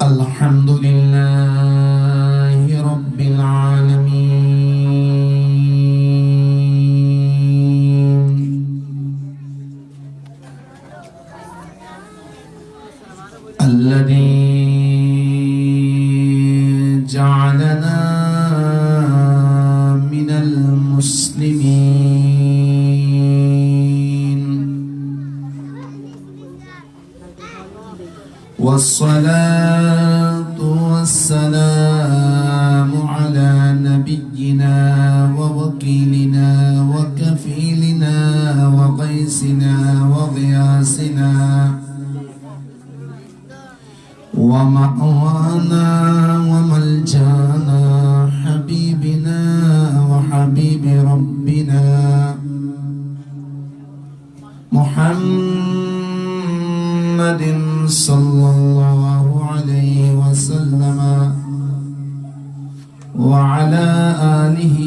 الحمد لله رب العالمين الذي جعلنا من المسلمين والصلاة والسلام على نبينا ووكيلنا وكفيلنا وقيسنا وغياثنا ومأوانا وملجانا حبيبنا وحبيب ربنا محمد صلى الله عليه وسلم وعلى آله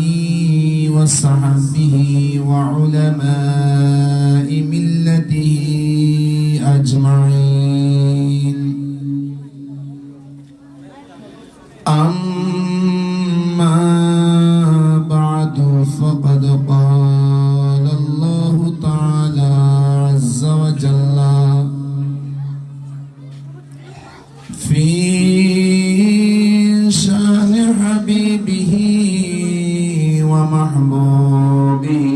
وصحبه وعلماء ملته أجمعين أما بعد فقد قال الله تعالى عز وجل في شان حبيبه ومحبوبه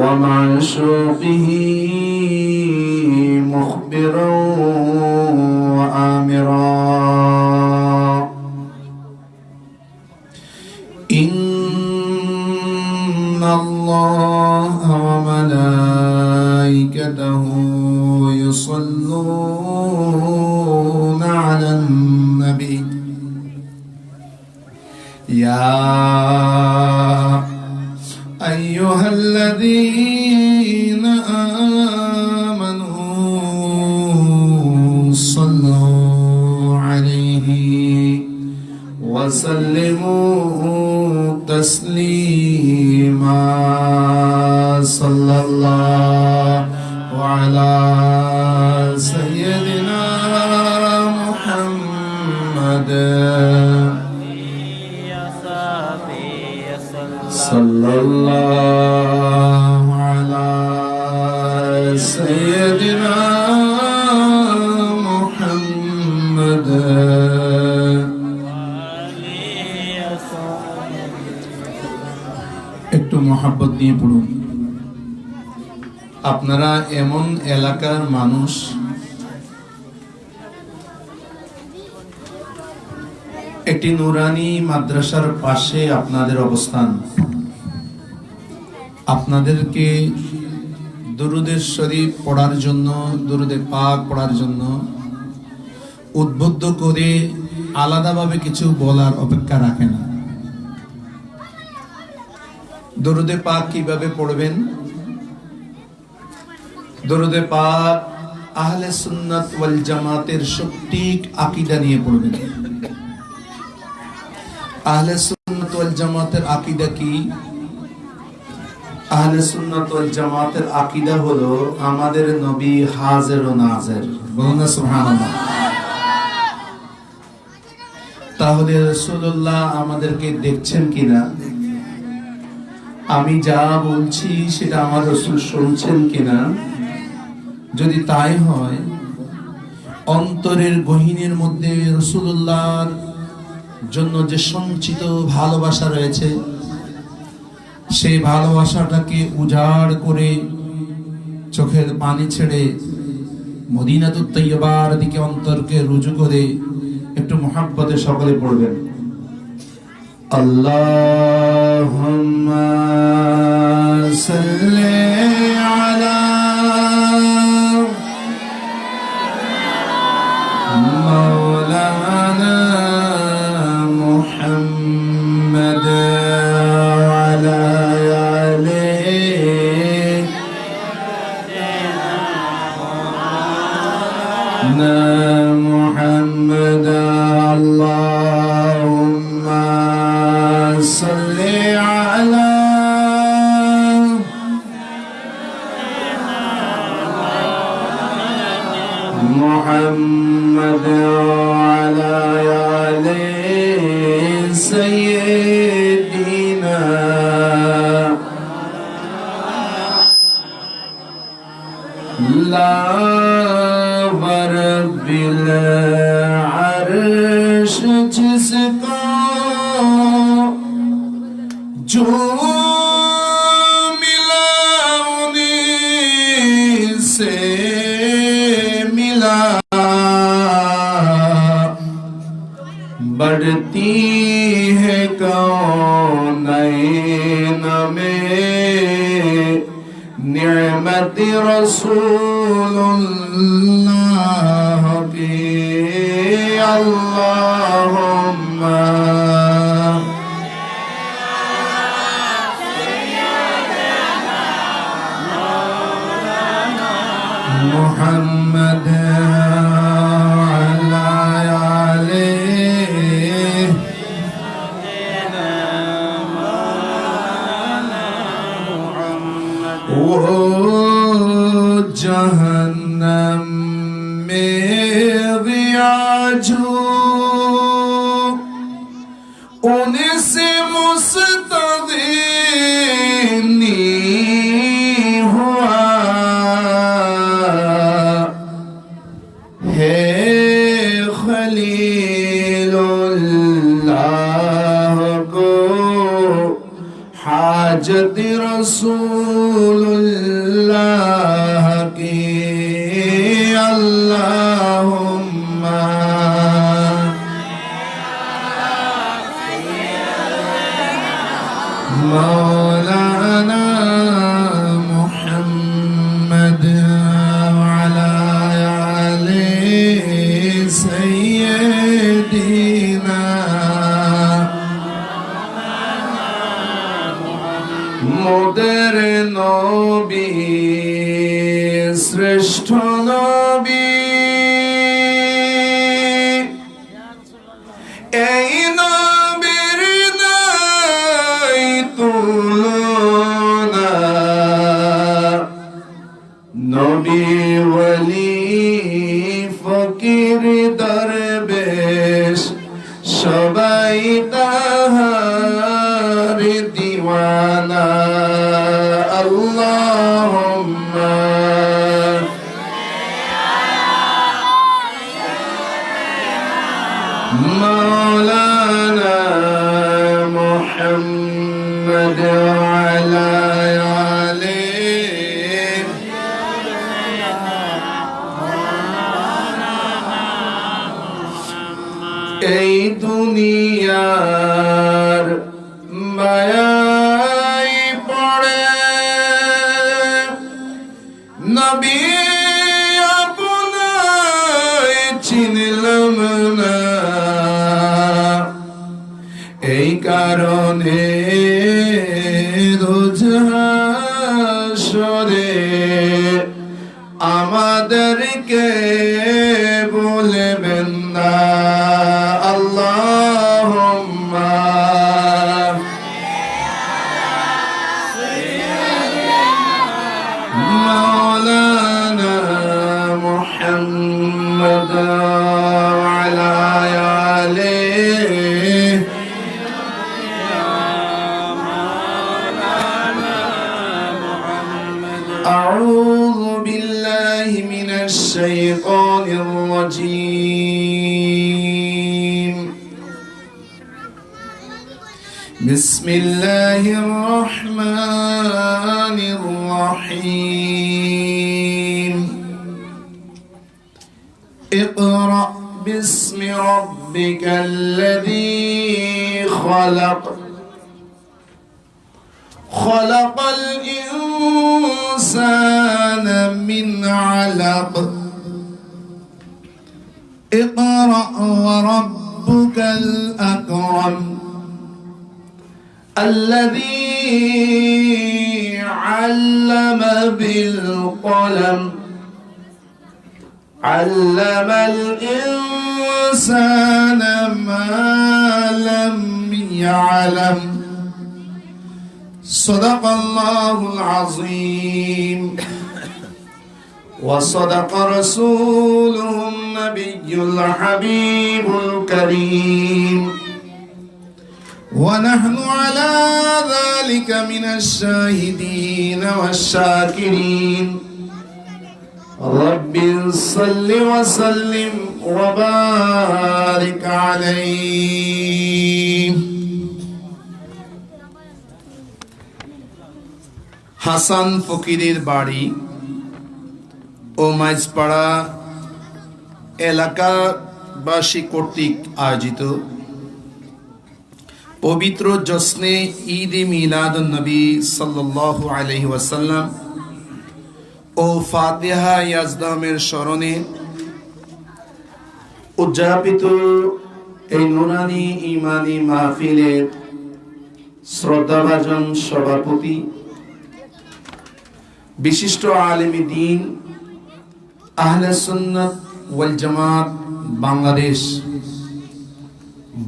ومعشوقه مخبرا وآمرا إن الله وملائكته يصلون على النبي يا أيها الذين آمنوا صلوا عليه وسلموا تسليما صلى الله على سيدنا محمد صلى الله على سيدنا محمد একটু মোহাব্বত নিয়ে পড়ুন। আপনারা এমন এলাকার মানুষ একটি নুরানি মাদ্রাসার পাশে আপনাদের অবস্থান। আপনাদেরকে দুরুদে শরীফ পড়ার জন্য, দুরুদে পাক পড়ার জন্য উদ্বুদ্ধ করে আলাদাভাবে কিছু বলার অপেক্ষা রাখে না। দুরুদে পাক কিভাবে পড়বেন? দুরুদে পাক আহলে সুন্নাত ওয়াল জামাতের সঠিক আকীদা নিয়ে পড়বেন। আহলে সুন্নাত ওয়াল জামাতের আকীদা কি? আহলে সুন্নাত ওয়াল জামাতের আকীদা হলো আমাদের নবী হাজির ও নাজির। বলুন না সুবহানাল্লাহ। তাহলে রাসূলুল্লাহ আমাদেরকে দেখছেন কিনা, আমি যা বলছি সেটা আমার রাসূল শুনছেন কিনা, যদি তাই হয় অন্তরের গহীনের মধ্যে রাসূলুল্লাহর জন্য যে সঞ্চিত ভালোবাসা রয়েছে, সেই ভালোবাসাটাকে উজাড় করে চোখের পানি ছেড়ে মদিনাতুত তৈয়বার দিকে অন্তরকে রুজু করে একটু মুহাব্বতে সকলে পড়বেন। আল্লাহুম্মা সাল্লি আলা মাওলানা মুহাম্মাদ ওয়া আলা আলিহি মুহাম্মাদ। আল্লাহুম্মা সাল্লি আলা محمد وعلى آل سيدنا لا رب العرش जिसको जो मिला उन्हीं से मिला बढ़ती है कौनैन में निअमत रसूलुल्लाह की अल्लाहुम्मा मुहम्मद वो जहन्नम में गया जो उनसे मुस्तग़नी हुआ है खलीलुल्लाह को हाजत रसूलुल्लाह की अल्लाहुम्मा मौलाना मुहम्मद वअला आले सय्यदीना মোদের নবী শ্রেষ্ঠ নবী এই নবীর নাই তুলনা নবী ওলি ফকির দরবেশ সবাই তাহার দিওয়ানা আল্লাহুম্মা মাওলানা মুহাম্মদ ওয়ালা আলি এই দুনিয়ার মায়ায় পড়ে নবী আপনায় চিনলাম না এই কারণে রোজ হাসরে আমাদেরকে বলবেন না আল্লাহুম্মা মাওলানা মুহাম্মদ ওয়ালা আলি أعوذ بالله من الشيطان الرجيم بسم الله الرحمن الرحيم اقرأ باسم ربك الذي خلق خلق الإنسان من علق اقرأ وربك الأكرم الذي علم بالقلم علم الإنسان ما لم يعلم صدق الله العظيم وصدق رسوله النبي الحبيب الكريم ونحن على ذلك من الشاهدين والشاكرين رب صل وسلم وبارك عليه হাসান ফকিরের বাড়ি ও মাইজপাড়া এলাকাবাসী কর্তৃক আয়োজিত পবিত্র জশ্নে ঈদ মিলাদুন নবী সাল্লাল্লাহু আলাইহি ওয়াসাল্লাম ও ফাতিহা ইয়াজদামের স্মরণে উদযাপিত এই নুরানি ঈমানি মাহফিলের শ্রদ্ধাভাজন সভাপতি বিশিষ্ট আলেমে দ্বীন আহলে সুন্নাত ওয়াল জামাত বাংলাদেশ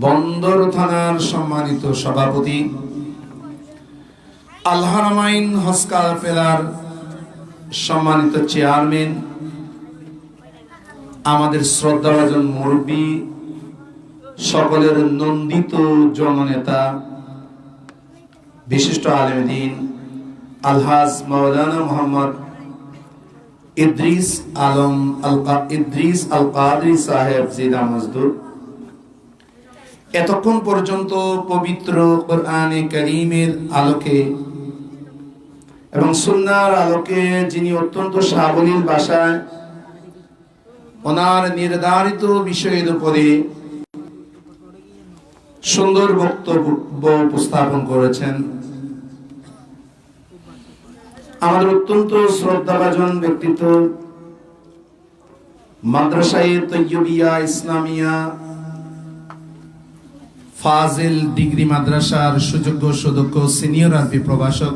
বন্দর থানার সম্মানিত সভাপতি আল হারামাইন হজ কাফেলার সম্মানিত চেয়ারম্যান আমাদের শ্রদ্ধাভাজন মুরব্বী সকলের নন্দিত জননেতা বিশিষ্ট আলেমে দ্বীন আলহাজ মাওলানা মোহাম্মদ ইদ্রিস আল কাদরি সাহেব জিদা মজদুর এতক্ষণ পর্যন্ত পবিত্র কোরআনে কারীমের আলোকে এবং সুন্নাহর আলোকে যিনি অত্যন্ত সাবলীল ভাষায় ওনার নির্ধারিত বিষয়ের উপরে সুন্দর বক্তব্য উপস্থাপন করেছেন আমাদের অত্যন্ত শ্রদ্ধাভাজন ব্যক্তিত্ব মাদ্রাসায়ে তৈয়বিয়া ইসলামিয়া ফাজিল ডিগ্রি মাদ্রাসার সুযোগ্য সদস্য সিনিয়র আরবি প্রভাষক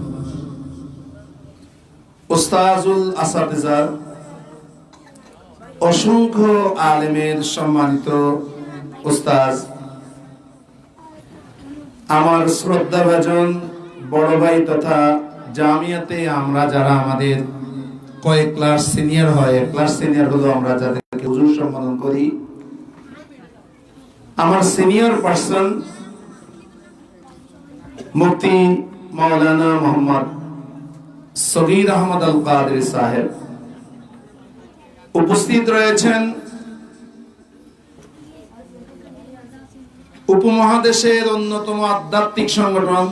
ওস্তাজুল আসাতিজা অসংখ্য আলেমের সম্মানিত ওস্তাজ আমার শ্রদ্ধাভাজন বড় ভাই তথা জামিয়াতে আমরা যারা আমাদের কয়েক ক্লাস সিনিয়র হয় ক্লাস সিনিয়র হলো আমরা যাদেরকে হুজুর সম্বোধন করি আমার সিনিয়র পার্সন মুফতি মাওলানা মোহাম্মদ সগীর আহমদ আল কাদরি সাহেব উপস্থিত রয়েছেন উপমহাদেশের অন্যতম আধ্যাত্মিক সংগঠন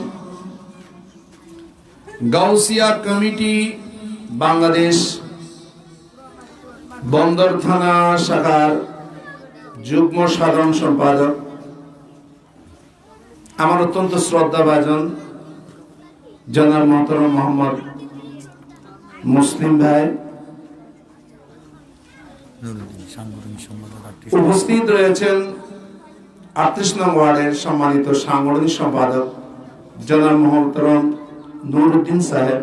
গাউসিয়া কমিটি বাংলাদেশ বন্দর থানা শাখার যুগ্ম সাধারণ সম্পাদক আমার অত্যন্ত শ্রদ্ধাভাজন জনাব মোহতরম মোহাম্মদ মুসলিম ভাই উপস্থিত রয়েছেন 38 নং ওয়ার্ডের সম্মানিত সাংগঠনিক সম্পাদক জনাব মোহতরম নুরউদ্দিন সাহেব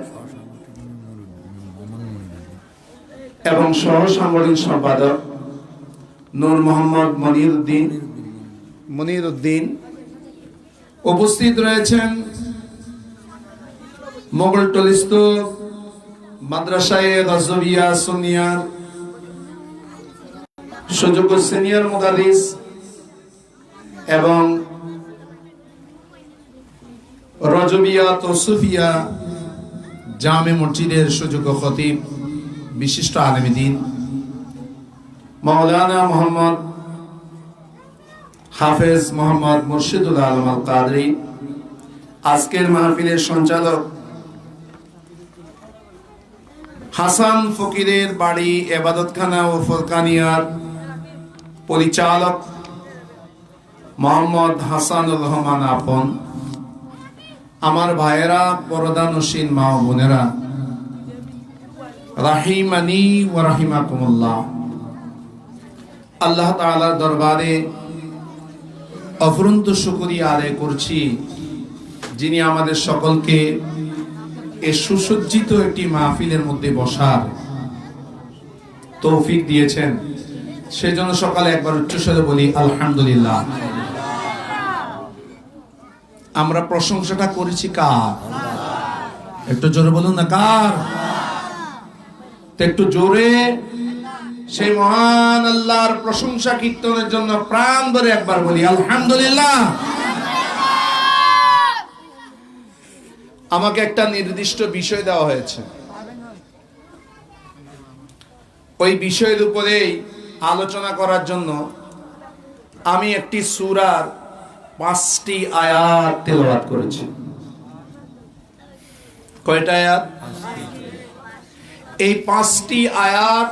এবং সহ সাংগঠনিক সম্পাদক নূর মোহাম্মদ মনিরউদ্দিন উপস্থিত রয়েছেন মোগলটলিস্থ মাদ্রাসায়ে গাজবিয়া সুন্নিয়ার সুযোগ্য সিনিয়র মুদারিস এবং রজবিয়া তৌসিফিয়া জামে মসজিদের সুযোগ্য খতিব বিশিষ্ট আলেমে দ্বীন মাওলানা মোহাম্মদ হাফেজ মোহাম্মদ মুর্শিদুল আলম আল কাদরি আজকের মাহফিলের সঞ্চালক হাসান ফকিরের বাড়ি ইবাদতখানা ও ফুরকানিয়ার পরিচালক মোহাম্মদ হাসানুল রহমান আপন আমার ভাইয়েরা পরদানসীন মা ও বোনেরা রাহিমানি ওয়া রাহিমাকুমুল্লাহ আল্লাহ তাআলার দরবারে অফুরন্ত শুকরিয়া আদায় করছি যিনি আমাদের সকলকে এই সুসজ্জিত একটি মাহফিলের মধ্যে বসার তৌফিক দিয়েছেন সেজন্য সকালে একবার উচ্চস্বরে বলি আলহামদুলিল্লাহ। আমরা প্রশংসাটা করেছি কার? একটু জোরে বলুন না কার? তো একটু জোরে সেই মহান আল্লাহর প্রশংসা কীর্তনের জন্য প্রাণ ভরে একবার বলি আলহামদুলিল্লাহ। আমাকে একটা নির্দিষ্ট বিষয় দেওয়া হয়েছে, ওই বিষয়ের উপরেই আলোচনা করার জন্য আমি একটি সূরার 5টি আয়াত তেলাওয়াত করেছি। কয়টা আয়াত? এই 5টি আয়াত,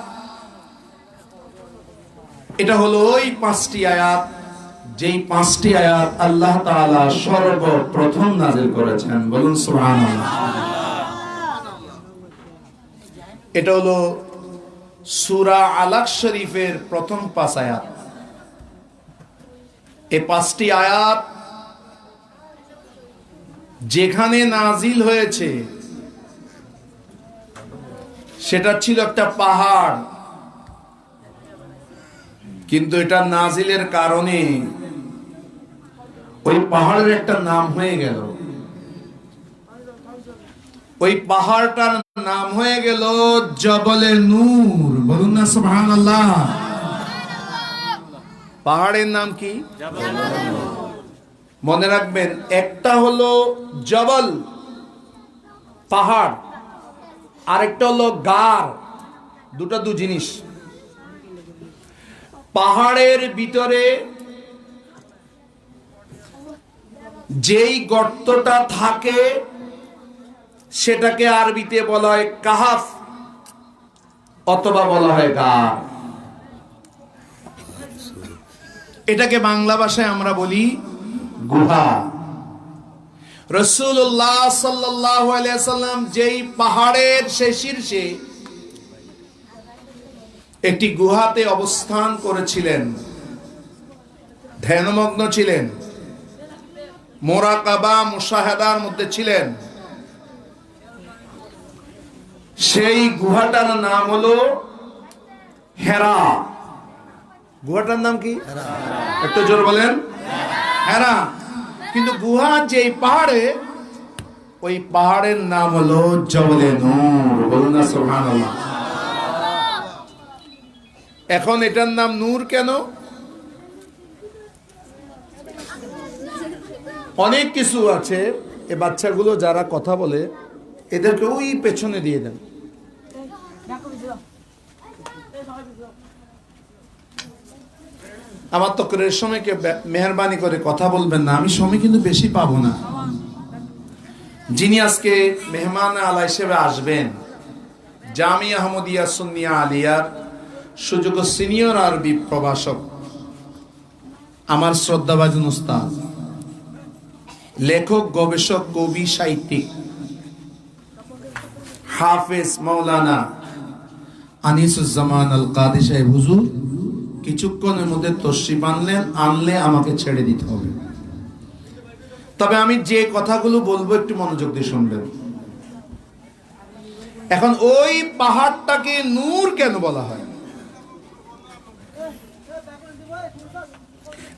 এটা হলো ওই 5টি আয়াত যেই 5টি আয়াত আল্লাহ তাআলা সর্বপ্রথম নাযিল করেছেন। বলুন সুবহানাল্লাহ। এটা হলো সূরা আলাক শরীফের প্রথম 5 আয়াত। এই 5টি আয়াত যেখানে নাজিল হয়েছে সেটা ছিল একটা পাহাড়, কিন্তু এটা নাজিলের কারণে ওই পাহাড়ের একটা নাম হয়ে গেল। ওই পাহাড়টার নাম হয়ে গেল জবলে নূর। বলুন না সুবহানাল্লাহ। পাহাড়ের নাম কি? মনে রাখবেন, একটা হলো জবল পাহাড়, আরেকটা হলো গার, দুটো দু জিনিস। পাহাড়ের ভিতরে যেই গর্তটা থাকে সেটাকে আরবিতে বলা হয় কাহাফ অথবা বলা হয় গার। এটাকে বাংলা ভাষায় আমরা বলি গুহা। রাসূলুল্লাহ সাল্লাল্লাহু আলাইহি সাল্লাম যেই পাহাড়ের সেই শীর্ষে একটি গুহাতে অবস্থান করেছিলেন, ধ্যানমগ্ন ছিলেন, মুরাকাবা মুশাহাদার মধ্যে ছিলেন, সেই গুহাটার নাম হলো হেরা। গুহাটার নাম কি? একটু জোর বলেন। হেরা। কিন্তু গুহা যেই পাহাড়ে, ওই পাহাড়ের নাম হলো জবলে নূর। বলুন না সুবহানাল্লাহ। এখন এটার নাম নূর কেন? অনেক কিছু আছে। এই বাচ্চাগুলো যারা কথা বলে এদেরকে ওই পেছনে দিয়ে দেন। আমার তো সময়কে মেহরবানি করে কথা বলবেন না, আমি সময় কিন্তু বেশি পাবো না। যিনি আজকে মেহমান আলা হিসেবে আসবেন, জামিয়া আহমদিয়া সুন্নিয়া আলিয়ার সুযোগ্য সিনিয়র আরবি প্রভাষক, আমার শ্রদ্ধাভাজন উস্তাদ, লেখক, গবেষক, কবি, সাহিত্যিক, হাফেজ মাওলানা আনিসুজ্জামান আল কাদি সাহেব হুজুর কিছুক্ষণের মধ্যে তশরিফ আনলে আমাকে ছেড়ে দিতে হবে। তবে আমি যে কথাগুলো বলবো একটু মনোযোগ দিয়ে শুনবেন। এখন ওই পাহাড়টাকে নূর কেন বলা হয়?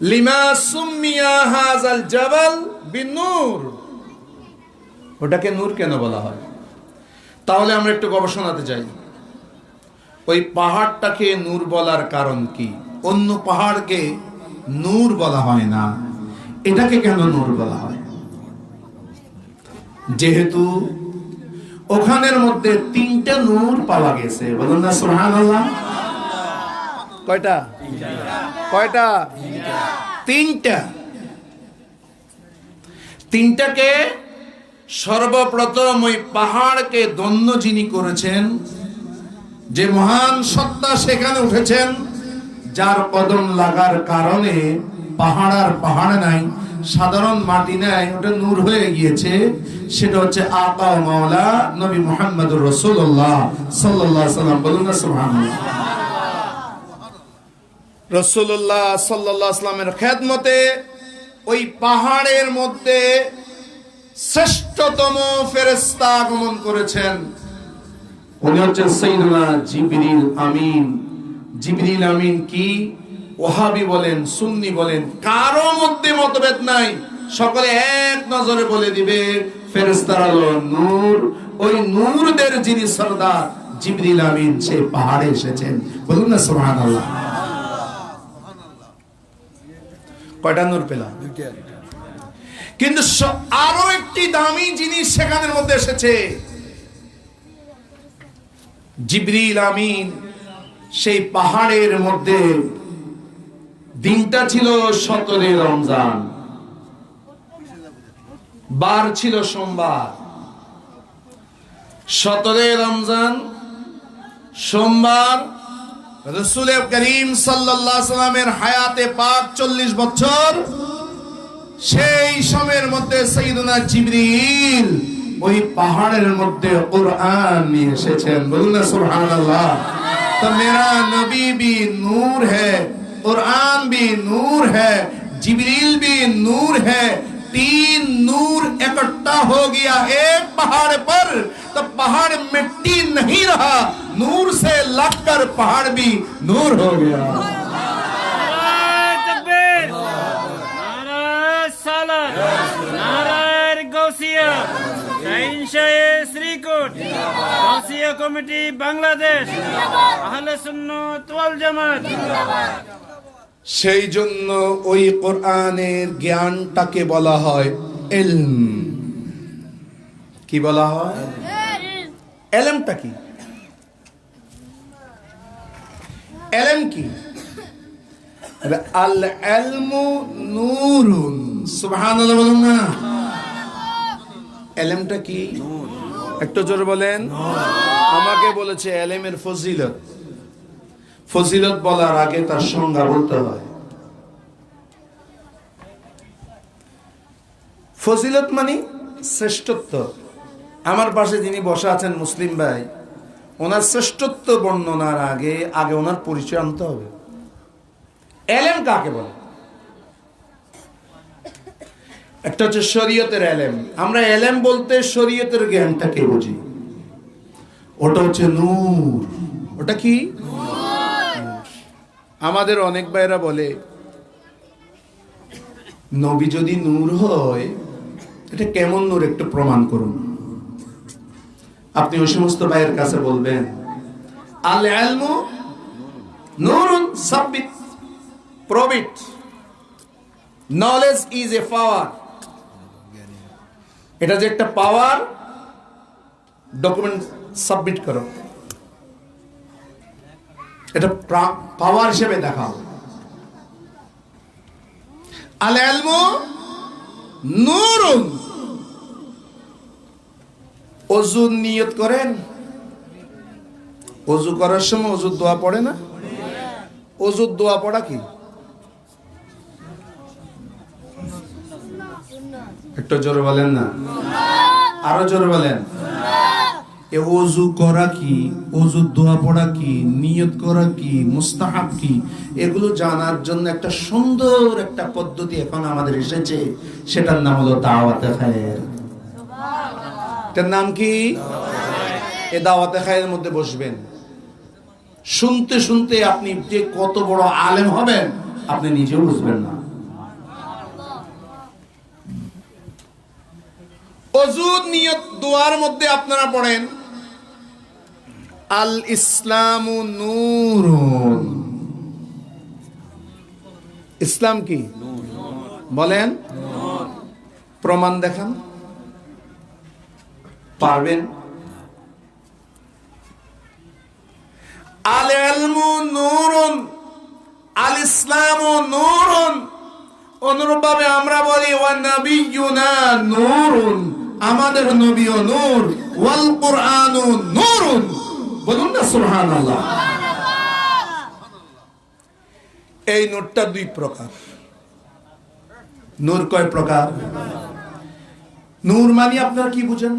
লিমা সুম্মিয়া হাযাল জাবাল বিনূর। ওটাকে নূর কেন বলা হয়? তাহলে আমরা একটু গবেষণাতে যাই। ওই পাহাড়টাকে নূর বলার কারণ কি? অন্য পাহাড়কে নূর বলা হয় না, এটাকে কেন নূর বলা হয়? যেহেতু ওখানের মধ্যে 3টা নূর পাওয়া গেছে। বলুন না সুবহানাল্লাহ। কয়টা? কয়টা? 3টা। 3টাকে সর্বপ্রথম ওই পাহাড়কে ধন্য যিনি করেছেন, যে মহান সত্তা সেখানে উঠেছেন, যার কদম লাগার কারণে পাহাড় আর পাহাড় নাই, সাধারণ মাটি নাই, ওটা নূর হয়ে গিয়েছে। সেটা হচ্ছে আকা ও মাওলা নবী মুহাম্মদুর রাসূলুল্লাহ সাল্লাল্লাহু আলাইহি ওয়াসাল্লাম। বলুন না সুবহানাল্লাহ। রাসূলুল্লাহ সাল্লাল্লাহু আলাইহি ওয়াসাল্লামের খেদমতে ওই পাহাড়ের মধ্যে শ্রেষ্ঠতম ফেরেশতা আগমন করেছেন। উনি হচ্ছেন সাইয়্যিদুনা জিবরিল আমিন। জিবরিল আমিন কি? ওহাবি বলেন, সুন্নি বলেন, কারো মধ্যে মতভেদ নাই, সকলে এক নজরে বলে দিবে ফেরেশতারা হলো নূর। ওই নূরদের যিনি সরদার, জিবরিল আমিন সেই পাহাড়ে এসেছেন। বলুন না সুবহানাল্লাহ। কয়টা নূর পেলাম? কিন্তু আরো একটি দামি জিনিস সেখানের মধ্যে এসেছে। জিবরিল আমিন সেই পাহাড়ের মধ্যে, দিনটা ছিল 17 রমজান, বার ছিল সোমবার। 17 রমজান সোমবার, রাসূল করিম সাল্লাল্লাহু আলাইহি সাল্লামের হায়াতে পাক 40 বছর। সেই সময়ের মধ্যে সাইয়েদুনা জিবরিল ওই পাহাড়ের মধ্যে কুরআন নিয়ে এসেছেন। বলুন না সুবহানাল্লাহ। तो मेरा नबी भी नूर है, कुरान भी नूर है, जिब्रील भी नूर है। 3 नूर इकट्ठा हो गया एक पहाड़ पर, तो पहाड़ मिट्टी नहीं रहा, नूर से लगकर पहाड़ भी नूर हो गया। কমিটি বাংলাদেশ, আহলে সুন্নাত ওয়াল জামাত। সেই জন্য ওই কোরআনের জ্ঞানটাকে বলা হয় ইলম। কি বলা হয়? ইলমটা কি? ইলম কি? আল ইলমু নূরুন। সুবহানাল্লাহ বলুন না। ইলমটা কি? একটু জোরে বলেন। আমাকে বলেছে ইলমের ফজিলত। ফজিলত বলার আগে তার সংজ্ঞা বলতে হয়। ফজিলত মানে শ্রেষ্ঠত্ব। আমার পাশে যিনি বসে আছেন মুসলিম ভাই, ওনার শ্রেষ্ঠত্ব বর্ণনার আগে ওনার পরিচয় আনতে হবে। ইলম কাকে বলে? একটা হচ্ছে শরীয়তের ইলম। আমরা ইলম বলতে শরীয়তের জ্ঞানটাকে বুঝি। ওটা হচ্ছে নূর। ওটা কি? আমাদের অনেক ভাইরা বলে নবী যদি নূর হয়, এটা কেমন নূর একটু প্রমাণ করুন। আপনি ওই সমস্ত ভাইয়ের কাছে বলবেন আল ইলমু নূরুন সাব্বিত, prove it. Knowledge is a power. এটা যে একটা পাওয়ার, ডকুমেন্ট সাবমিট করো, এটা পাওয়ার হিসেবে দেখাও। আল ইলমু নূরুন। ওযু নিয়ত করেন? ওযু করার সময় ওযুর দোয়া পড়ে না? ওযুর দোয়া পড়া কি? একটু জোরে বলেন না, আরো জোরে বলেন। এ ওযু করা কি, ওযুর দোয়া পড়া কি, নিয়ত করা কি, মুস্তাহাব কি, এগুলো জানার জন্য একটা সুন্দর একটা পদ্ধতি এখন আমাদের এসেছে। সেটার নাম হলো দাওয়াতে খায়ের। এটার নাম কি? এই দাওয়াতে খায়ের মধ্যে বসবেন, শুনতে শুনতে আপনি যে কত বড় আলেম হবেন আপনি নিজেও বুঝবেন না। ওযুর নিয়ত দোয়ার মধ্যে আপনারা পড়েন আল ইসলামু নূরুন। ইসলাম কি? বলেন, প্রমাণ দেখান। পারবেন? আল ইলমু নূরুন, আল ইসলামু নূরুন। অনুরূপভাবে আমরা বলি ওয়া নাবিয়ুনা নূরুন, আমাদের নবীও নূর। ওয়াল কুরআনু নূরুন। বলুন না সুবহানাল্লাহ। এই নূরটা 2 প্রকার। নূর কয় প্রকার? নূর মানে আপনারা কি বুঝেন?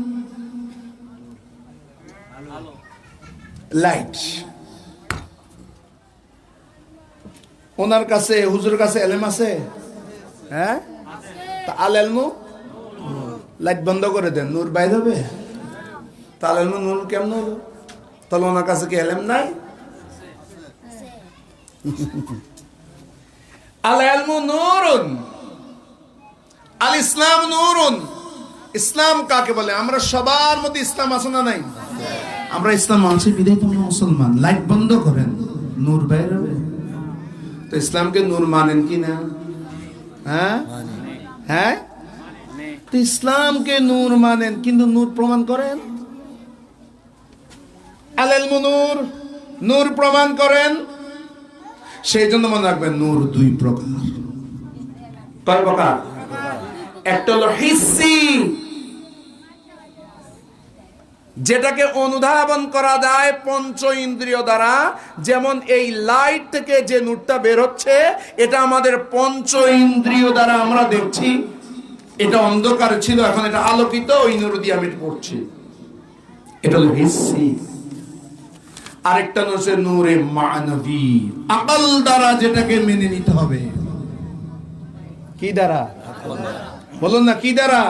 লাইট। ওনার কাছে, হুজুরের কাছে ইলম আছে? হ্যাঁ, তা আল ইলমু, লাইট বন্ধ করে দেন, নূর বাইর হবে? তা আল ইলমু নূর কেমন হলো? তাহলে ওনার কাছে কি ইলম নাই? আল ইলমু নূরুন, আল ইসলাম নূরুন। ইসলাম কাকে বলে? আমরা সবার মধ্যে ইসলাম আছে না নাই? আমরা ইসলাম মানছি বিধায় তোমরা মুসলমান, লাইট বন্ধ করেন, নূর বাইর হবে। তো ইসলামকে নূর মানেন কি না? হ্যাঁ হ্যাঁ, তো ইসলামকে নূর মানেন, কিন্তু নূর প্রমাণ করেন? আল ইলমু নূর, নূর প্রমাণ করেন। সেই জন্য মনে রাখবেন নূর দুই প্রকার। কয় প্রকার? একটা হলো হিসসি, যেটাকে অনুধাবন করা যায় পঞ্চ ইন্দ্রিয় দ্বারা। যেমন এই লাইট থেকে যে নূরটা বের হচ্ছে, এটা আমাদের পঞ্চ ইন্দ্রিয় দ্বারা আমরা দেখছি। এটা অন্ধকার ছিল, এখন এটা আলোকিত, ওই নূর দিয়ে আমি পড়ছি। এটা হলো হিসসি। আরেকটা হচ্ছে নূরে মানবী, আকল দ্বারা যেটাকে মেনে নিতে হবে। কি দ্বারা? বলুন না, কি দ্বারা?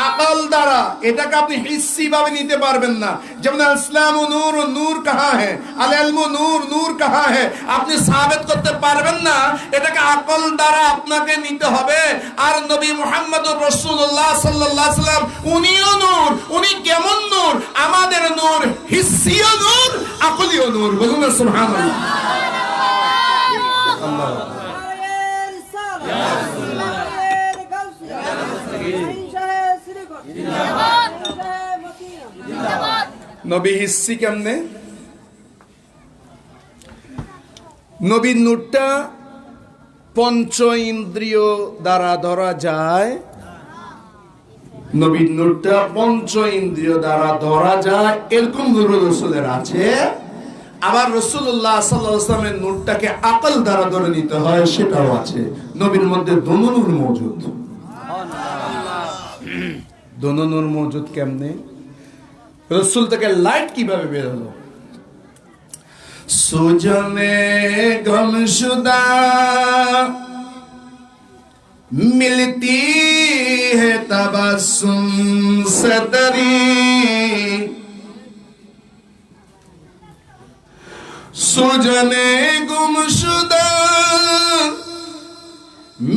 আকল দ্বারা। এটাকে আপনি হিসসি ভাবে নিতে পারবেন না। যেমন ইসলামু নূর, নূর কাহা হ্যায়, আল ইলমু নূর, নূর কাহা হ্যায়, আপনি সাবিত করতে পারবেন না। এটাকে আকল দ্বারা আপনাকে নিতে হবে। আর নবী মুহাম্মদুর রাসূলুল্লাহ সাল্লাল্লাহু আলাইহি ওয়াসাল্লাম উনিও নূর। উনি কেমন নূর? আমাদের নূর হিসসিও নূর, আকলিও নূর। বলুন না সুবহানাল্লাহ। আল্লাহ নবী হিসসি কেমনে? নবীর নূরটা পঞ্চ ইন্দ্রিয় দ্বারা ধরা যায়। নবীর নূরটা পঞ্চ ইন্দ্রিয় দ্বারা ধরা যায়, এরকম নূর রাসূলের আছে। আবার রাসূলুল্লাহ সাল্লাল্লাহু আলাইহি ওয়াসাল্লামের নূরটাকে আকল দ্বারা ধরে নিতে হয়, সেটাও আছে। নবীর মধ্যে দোনো নূর মওজুদ। দোনো নূর মওজুদ কেমনে? রাসূল থেকে লাইট কিভাবে বের হলো? সুজনে গমশুদা মিলতি হে তবসুম সদরি, সুজনে গুমশুদা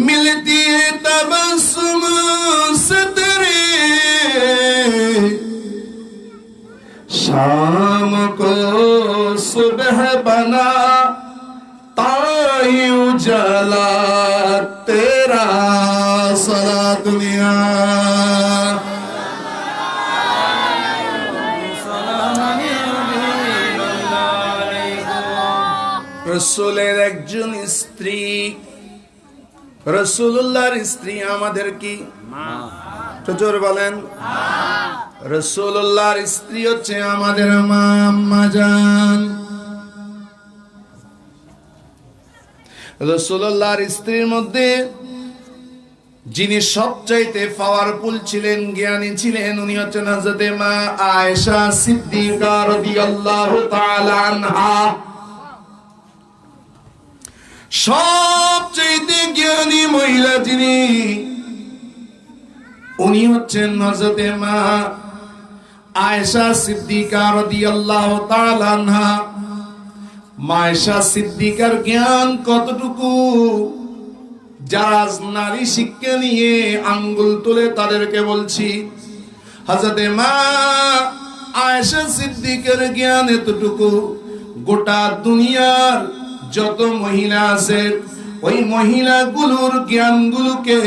मिलती है तबस्सुम सदरे, शाम को सुबह बना ताई उजाला तेरा सारा दुनिया। রসুলের একজন স্ত্রী, রাসূলুল্লাহর স্ত্রী আমাদের কি মা? জোর বলেন। রাসূলুল্লাহর স্ত্রী হচ্ছে আমাদের মা, আম্মা জান। রাসূলুল্লাহর স্ত্রীর মধ্যে যিনি সবচাইতে পাওয়ারফুল ছিলেন, জ্ঞানী ছিলেন, উনি হচ্ছেন হযরত মা আয়েশা সিদ্দিকা রাদিয়াল্লাহু তাআলা আনহা। সবচেয়ে জ্ঞানী মহিলা যিনি, উনি হচ্ছেন হযরত মা আয়েশা সিদ্দিকা রাদিয়াল্লাহু তাআলা আনহা। মা আয়েশা সিদ্দিকার জ্ঞান কতটুকু, যারা নারী শিক্ষা নিয়ে আঙ্গুল তুলে তাদেরকে বলছি, হযরত মা আয়েশা সিদ্দিকার জ্ঞান এতটুকু, গোটা দুনিয়ার যত মহিলা আছে, ওই মহিলাগুলোর জ্ঞানগুলোকে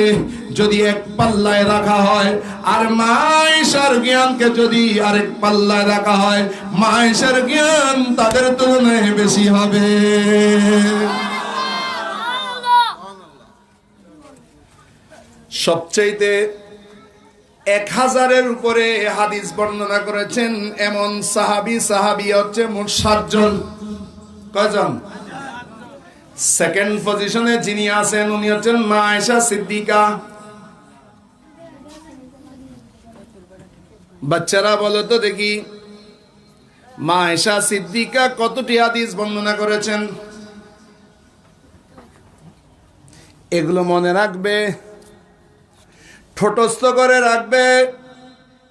যদি এক পাল্লায় রাখা হয়, আর মা আয়েশার জ্ঞানকে যদি আরেক পাল্লায় রাখা হয়, মা আয়েশার জ্ঞান তাদের তুলনায় বেশি হবে। সবচাইতে 1000-এর উপরে হাদিস বর্ণনা করেছেন এমন সাহাবী হচ্ছে মোট 7 জন। কয়জন? সেকেন্ড পজিশনে যিনি আছেন উনি হচ্ছেন মা আয়েশা সিদ্দিকা। বাচ্চারা বলো তো দেখি, মা আয়েশা সিদ্দিকা কতটি হাদিস বর্ণনা করেছেন? এগুলো মনে রাখবে, ঠোঁটস্থ করে রাখবে।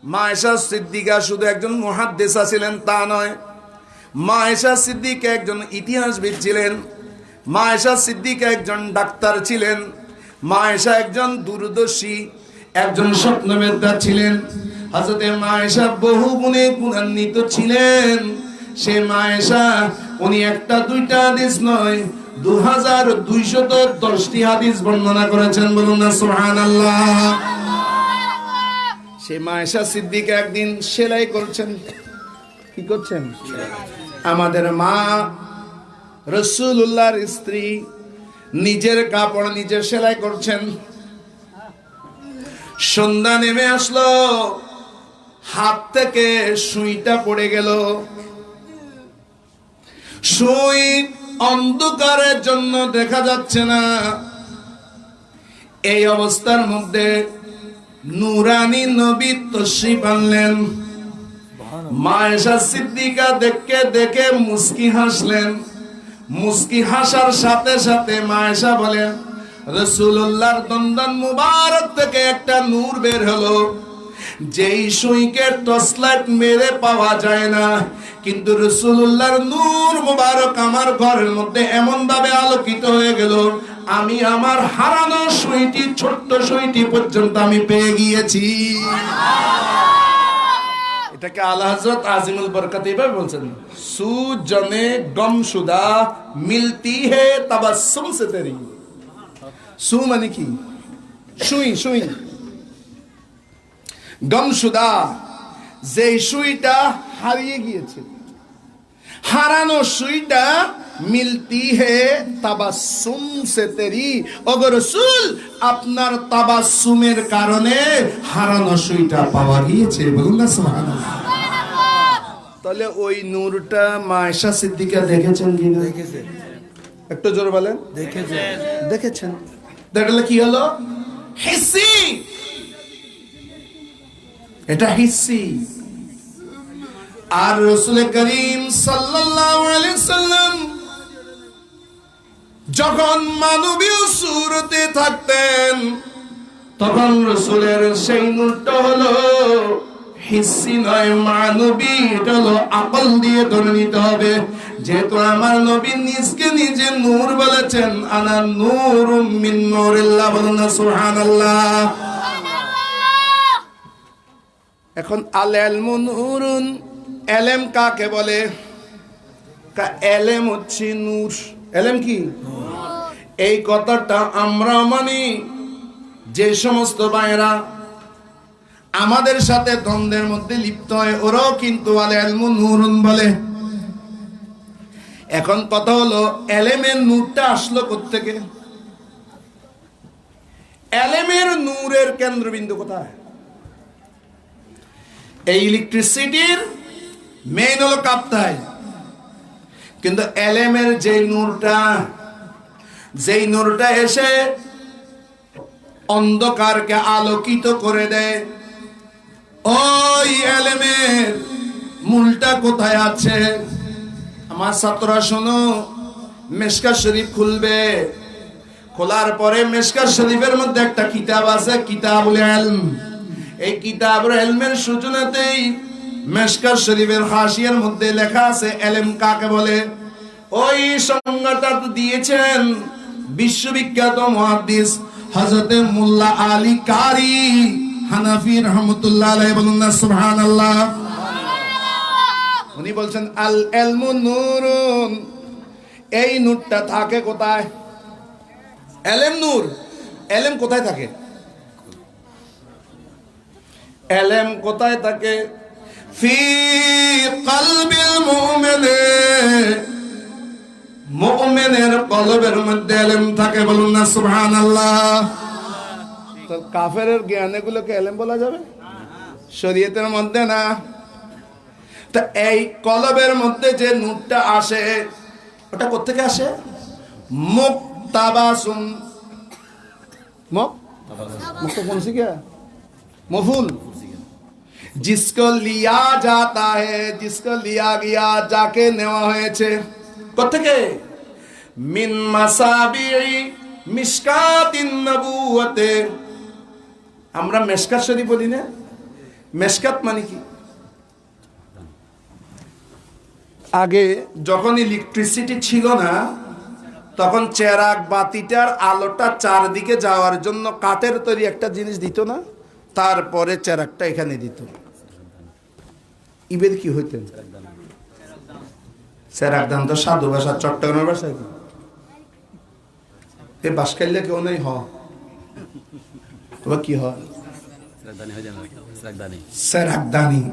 মা আয়েশা সিদ্দিকা শুধু একজন মুহাদ্দিসা ছিলেন তা নয়, মা আয়েশা সিদ্দিকা একজন ইতিহাসবিদ ছিলেন, মা আয়েশা সিদ্দিকা একজন ডাক্তার ছিলেন, মা আয়েশা একজন দূরদর্শী, একজন স্বপ্নবেত্তা ছিলেন, হযরতে মা আয়েশা বহু গুণে গুণান্বিত ছিলেন। সে মা আয়েশা উনি একটা দুইটা হাদিস নয়, 2210টি হাদিস বর্ণনা করেছেন। বলুন না সুবহানাল্লাহ। সে মা আয়েশা সিদ্দিকা একদিন সেলাই করছেন। কি করছেন? আমাদের মা রাসূলুল্লাহর স্ত্রী নিজের কাপড় নিজে সেলাই করছেন। সন্ধ্যা নেমে আসলো, হাত থেকে সুইটা পড়ে গেল। সুই অন্ধকারের জন্য দেখা যাচ্ছে না। এই অবস্থার মধ্যে নূরানী নবী তশরিফ আনলেন। মা আয়েশা সিদ্দিকা দেখে মুস্কি হাসলেন। মুস্কি হাসার সাথে সাথে মা আয়েশা বলেন, রাসূলুল্লাহর দন্দন মুবারক থেকে একটা নূর বের হলো, যেই সুইকে টর্চলাইট মেরে পাওয়া যায় না, কিন্তু রাসূলুল্লাহর নূর মুবারক আমার ঘরের মধ্যে এমন ভাবে আলোকিত হয়ে গেল, আমি আমার হারানো সুইটি, ছোট্ট সুইটি পর্যন্ত আমি পেয়ে গিয়েছি। এটাকে আলা হযরত আজিমুল বরকত এইভাবে বলছেন, সু জনে গমশুদা মিলতি হে তাবাসসুম সে তেরি। সু মানে কি? সুই, সুই। গমশুদা, যে সুইটা হারিয়ে গিয়েছে, হারানো সুইটা, মিলতি হে তাবাসসুম সে তেরি। ওগো রাসূল, আপনার তাবাসসুমের কারণে হারানো সুইটা পাওয়া গিয়েছে। বলুন না সুবহানাল্লাহ। তাহলে ওই নূরটা মা আয়েশা সিদ্দিকা দেখেছেন কিনা? দেখেছেন। একটু জোরে বলেন। দেখেছেন। দেখেছেন। দেখলে কি হলো? হিসি। এটা হিসি। আর রাসূল করিম সাল্লাল্লাহু আলাইহি সাল্লাম যখন মানবীয় সুরতে থাকতেন, তখন রাসূলের সেই নূরটা হলো হিসি নয়, মানবী। এটা হলো আকল দিয়ে ধরে নিতে হবে। যেহেতু আমার নবী নিজকে নিজে নূর বলেছেন, আনা নূরুম মিন নূরিল্লাহ। বলুন না সুবহানাল্লাহ। এখন আল ইলমু নূরুন, এলেম কাকে বলে? এলেম হচ্ছে নূর। এলেম কি? এই কথাটা আমরা মানি। যে সমস্ত ভাইরা আমাদের সাথে দ্বন্দ্বের মধ্যে লিপ্ত হয়, ওরাও কিন্তু আল ইলমু নূরুন বলে। এখন কথা হলো, এলেমের নূরটা আসলো কোত্থেকে? এলেমের নূরের কেন্দ্রবিন্দু কোথায়? এই ইলেকট্রিসিটির মেইন হলো কাপ্তায়। কিন্তু এলেমের যেই নূরটা এসে অন্ধকারকে আলোকিত করে দেয়, ওই এলেমের মূলটা কোথায় আছে? আমার ছাত্ররা শোনো, মিশকাত শরীফ খুলবে। খোলার পরে মিশকাত শরীফের মধ্যে একটা কিতাব আছে, কিতাবুল ইলম। এই কিতাবুল ইলমের সূচনাতেই মিশকাত শরীফের হাসিয়ার মধ্যে লেখা আছে ইলম কাকে বলে। ওই সংজ্ঞাটা তো দিয়েছেন বিশ্ববিখ্যাত মুহাদ্দিস হযরতে মোল্লা আলী কারি হানাফি রাহমাতুল্লাহ আলাইহি। বলুন না সুবহানাল্লাহ। উনি বলছেন আল ইলমু নূরুন, এই নূরটা থাকে কোথায়? এলেম নূর। এলেম কোথায় থাকে? এলেম কোথায় থাকে? ফি কলবিল মুমিনে, মুমিনের কলবের মধ্যে এলেম থাকে। বলুন না সুবহানাল্লাহ। তো কাফেরের জ্ঞান এগুলোকে এলেম বলা যাবে? শরীয়তের মধ্যে না। তা এই কলবের মধ্যে যে নূরটা আসে, ওটা কোত্থেকে আসে? মুক্তাবাসুন। মুখ तो कौन सी क्या मफूल, जिसको लिया जाता है, जिसको लिया गया, जाके नेওয়া হয়েছে। কোত্থেকে? মিন মাসাবিই মিশকাতিন নবুওয়াতে। আমরা মিশকাত শরীফ বলি না? মিশকাত মানে কি? আগে যখন ইলেকট্রিসিটি ছিল না, তখন চেরাগ বাতিটার আলোটা চারদিকে যাওয়ার জন্য কাঠের তৈরি একটা জিনিস দিত না, তারপরে চেরাগটা এখানে দিত। ইবের কি হইতেন? সেরাকদান তো সাধু ভাষা, চট্টগ্রামের ভাষায় কি এ বাসকাইলে কেউ নেই কি হয় সেরাকদানি।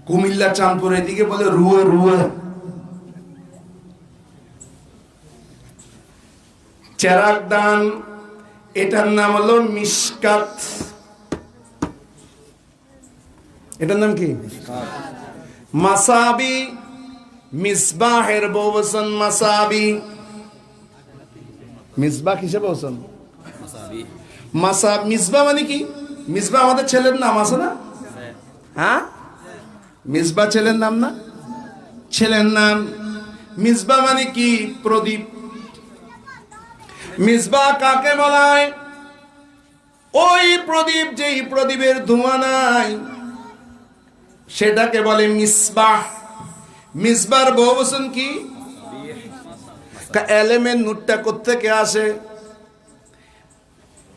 কুমিল্লা চাঁদপুরের দিকে বলে রুয়ে রুয়ে। চেরাকদান এটার নাম হলো মিশকাত। এটার নাম কি? মাসাবি, মিসবাহের বহুবচন মাসাবি। মিসবাহ হিসেবে বলছেন মাসাব। মিসবাহ মানে কি? মিসবাহ আমাদের ছেলের নাম আছে না? হ্যাঁ, মিসবাহ ছেলের নাম না? ছেলের নাম। মিসবাহ মানে কি? প্রদীপ। মিসবাহ কাকে বলা হয়? ওই প্রদীপ যেই প্রদীপের ধোঁয়া নাই সেটাকে বলে মিসবাহ। মিসবার বহুবচন কি? এলেমের নুটটা কোত্থেকে আসে?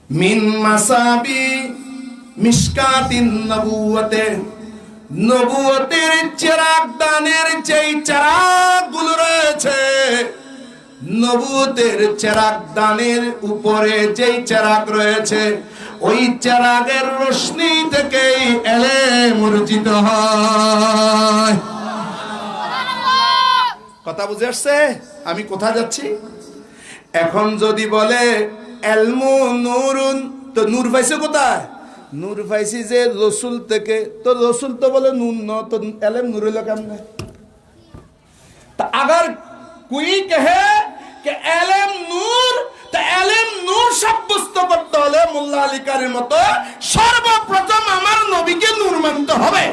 মিন মাসাবি মিশকাতিন নবুওয়াতে। নবুয়তের চেরাগ দানের যেই চেরাগগুলো রয়েছে, নবুয়তের চেরাগ দানের উপরে যেই চেরাগ রয়েছে, ওই চেরাগের রোশনি থেকেই এলেম অর্জিত হয়। কথা বুঝে আসছে আমি কোথায় যাচ্ছি? এখন যদি বলে এলমু নূরুন, তো নূর পাইছে কোথায়? নূর পাইছি যে রসুল থেকে। তো রসুল তো বলে নূর ন, তো এলেম নূর হইল কেমনে? তা আগার কুই কহে কে এলেম নূর, তা এলেম নূর সাব্যস্ত করতে হলে মোল্লা আলী কারির মতো সর্বপ্রথম আমার নবীকে নূর মানতে হবে।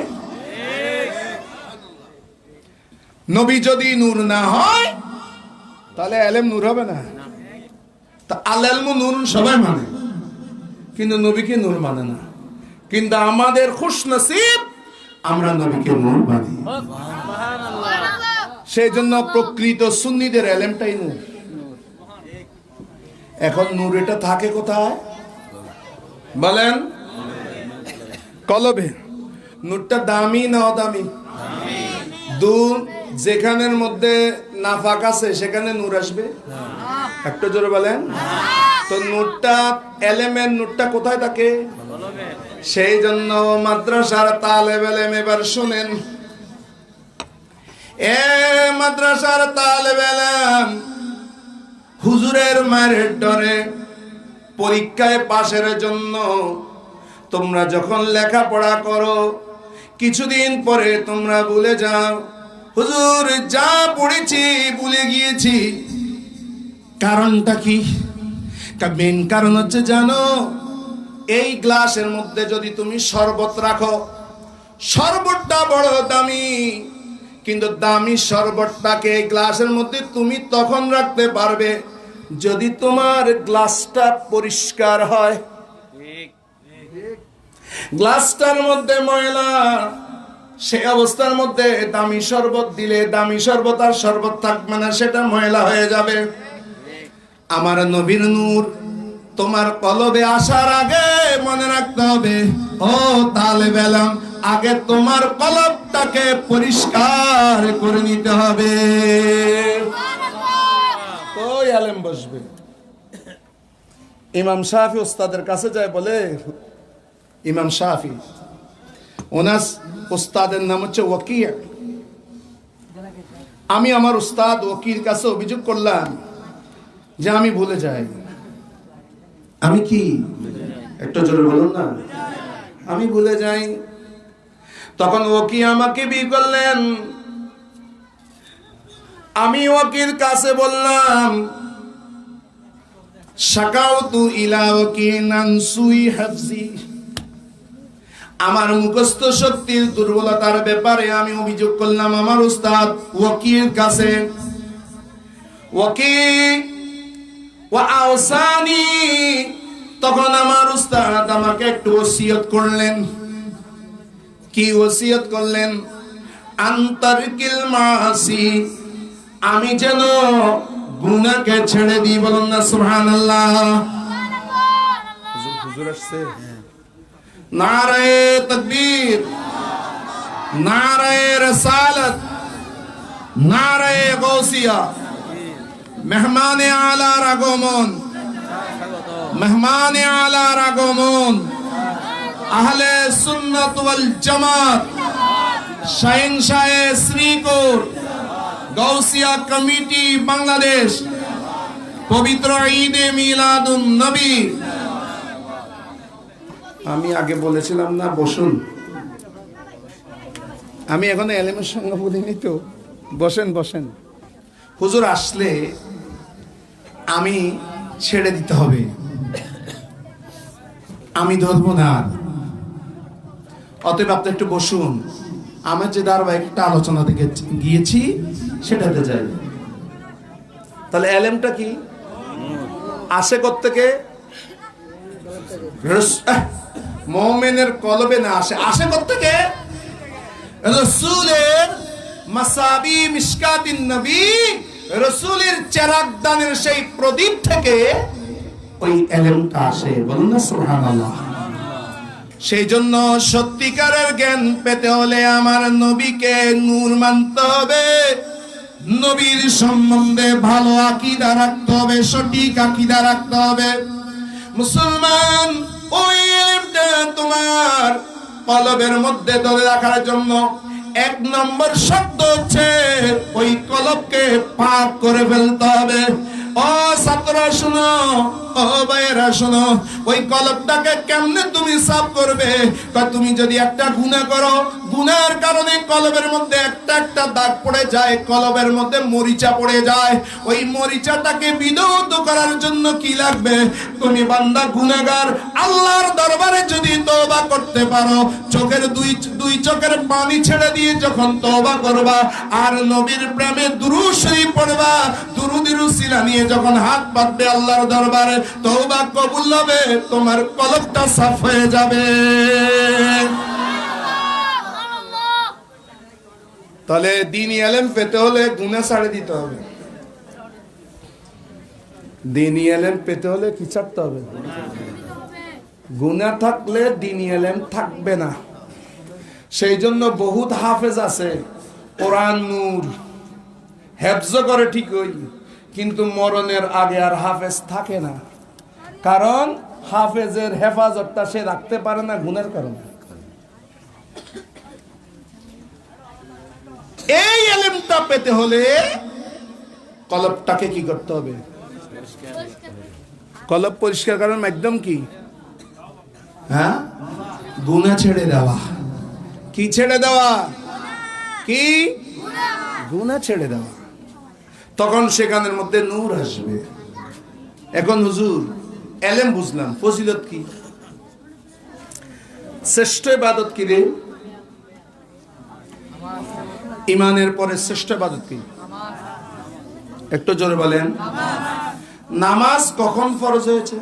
নবী যদি নূর না হয় তাহলে এলেম নূর হবে না। তা আল ইলমু নূর সবাই মানে, কিন্তু নবীকে নূর মানে না। কিন্তু আমাদের খুশনসিব, আমরা নবীকে নূর মানি। সেই জন্য প্রকৃত সুন্নিদের এলেমটাই নূর। এখন নূর এটা থাকে কোথায় বলেন? কলবে। নূরটা দামি না অদামি? যেখানের মধ্যে নাফাক আছে সেখানে নূর আসবে? একটু জোরে বলেন। তো নূরটা, এলেমের নূরটা কোথায় থাকে? সেই জন্য মাদ্রাসার তালেব এলেম এবার শুনেন। এ মাদ্রাসার তালেব এলেম, হুজুরের মায়ের ডরে পরীক্ষায় পাশের জন্য তোমরা যখন লেখাপড়া করো, কিছুদিন পরে তোমরা ভুলে যাও, হুজুর যা পড়েছি ভুলে গিয়েছি। কারণটা কি? মেন কারণ হচ্ছে জানো, এই গ্লাসের মধ্যে যদি তুমি শরবত রাখো, শরবতটা বড় দামি, কিন্তু দামি শরবতটাকে এই গ্লাসের মধ্যে তুমি তখন রাখতে পারবে যদি তোমার গ্লাসটা পরিষ্কার হয়। গ্লাসটার মধ্যে ময়লা, সেই অবস্থার মধ্যে দামি শরবত দিলে দামি শরবত আর শরবত থাকবে না, সেটা ময়লা হয়ে যাবে। আমার নবীর নূর তোমার কলবে আসার আগে মনে রাখতে হবে, ও তালেব এলেম, আগে তোমার কলবটাকে পরিষ্কার করে নিতে হবে। ওই আলেম বসবে। ইমাম শাফি ওস্তাদের কাছে যায়, বলে ইমাম শাফি, ওনার ওস্তাদের নাম হচ্ছে ওয়াকি। আমি আমার উস্তাদ ওয়াকির কাছে অভিযোগ করলাম যে আমি ভুলে যাই। আমি কি? একটু জোরে বলুন না। আমি ভুলে যাই। তখন ওয়াকি আমাকে বিয়ে করলেন। আমি ওয়াকির কাছে বললাম, শাকাউতু ইলা ওয়াকিনান সুই হাফজি, আমার মুখস্থ শক্তির দুর্বলতার ব্যাপারে আমি অভিযোগ করলাম আমার উস্তাদ ওয়াকির কাছে। ওয়াকি ওয়া আওসানি, তখন আমার উস্তাদ আমাকে একটু ওসিয়ত করলেন। কি ওসিয়ত করলেন? আনতারকিল মাসি, আমি যেন গুনাহকে ছেড়ে দিই। বলুন না সুবহানাল্লাহ। হুজুর আসছে, নারে তাকবীর, নারায়ে রিসালাত, নারায়ে গৌসিয়া। মেহমানে আলার আগমন, মেহমানে আলার আগমন। আহলে সুন্নাত ওয়াল জামাত, শাহিনশাহে শ্রীকোট, গৌসিয়া কমিটি বাংলাদেশ, পবিত্র ঈদে মিলাদুন নবী। আমি আগে বলেছিলাম না বসুন, আমি এখন এলেমের সঙ্গে বলিনি তো। বসেন বসেন। হুজুর আসলে আমি ছেড়ে দিতে হবে, আমি ধরবো না আর। অতএব আপনি একটু বসুন, আমার যে ধারাবাহিক একটা আলোচনা থেকে গিয়েছি সেটাতে যাই। তাহলে এলেমটা কি আসে কোত্থেকে? মুমিনের কলবে না আসে, আসে কোত্থেকে? রাসূলের মাসাবি মিশকাতিন নবী, রাসূলের চেরাগদানের সেই প্রদীপ থেকে ওই এলেমটা আসে। বলুন না সুবহানাল্লাহ। সেই জন্য সত্যিকারের জ্ঞান পেতে হলে আমার নবীকে নূর মানতে হবে, নবীর সম্বন্ধে ভালো আকীদা রাখতে হবে, সঠিক আকীদা রাখতে হবে। মুসলমান, ওই এলেমটা তোমার কলবের মধ্যে ধরে রাখার জন্য এক নম্বর শব্দ হচ্ছে ওই কলবকে পাক করে ফেলতে হবে। ও ছাত্ররা শুনো, ও ভাইয়েরা শুনো, ওই কলবটাকে কেমনে তুমি সাফ করবে? তুমি যদি একটা গুনাহ করো, গুনার কারণে কলবের মধ্যে একটা একটা দাগ পড়ে যায়, কলবের মধ্যে মরিচা পড়ে যায়। ওই মরিচাটাকে বিদূত করার জন্য কি লাগবে? তুমি বান্দা গুনাহগার, আল্লাহর দরবারে যদি তওবা করতে পারো, চোখের দুই চোখের পানি ছেড়ে দিয়ে যখন তওবা করবা আর নবীর প্রেমে দুরূদ শরীফ পড়বা, দুরূদের উসিলা নিয়ে যখন হাত পাতবে আল্লাহর দরবারে, তওবা কবুল হবে, তোমার কলবটা সাফ হয়ে যাবে। তাহলে দ্বীনি ইলম পেতে হলে গুনাহ ছাড়ে দিতে হবে। দ্বীনি ইলম পেতে হলে কি ছাড়তে হবে? গুনাহ থাকলে দ্বীনি ইলম থাকবে না। সেই জন্য বহুত হাফেজ আছে, কোরআন নূর হেফজ করে ঠিকই, কিন্তু মরণের আগে আর হাফেজ থাকে না। কারণ হাফেজের হেফাজতটা সে রাখতে পারে না গুনার কারণে। এই ইলমটা পেতে হলে কলবটাকে কি করতে হবে? কলব পরিষ্কার করার মাধ্যম কি? হ্যাঁ, গুনাহ ছেড়ে দেওয়া। কি ছেড়ে দেওয়া? কি? গুনাহ ছেড়ে দেওয়া। তখন সেখানের মধ্যে নূর আসবে। এখন হুজুর এলেম বুঝলাম, ফজিলত কি? শ্রেষ্ঠ ইবাদত কি রে? ইমানের পরে শ্রেষ্ঠ ইবাদত কি? একটু জোরে বলেন। নামাজ কখন ফরজ হয়েছে?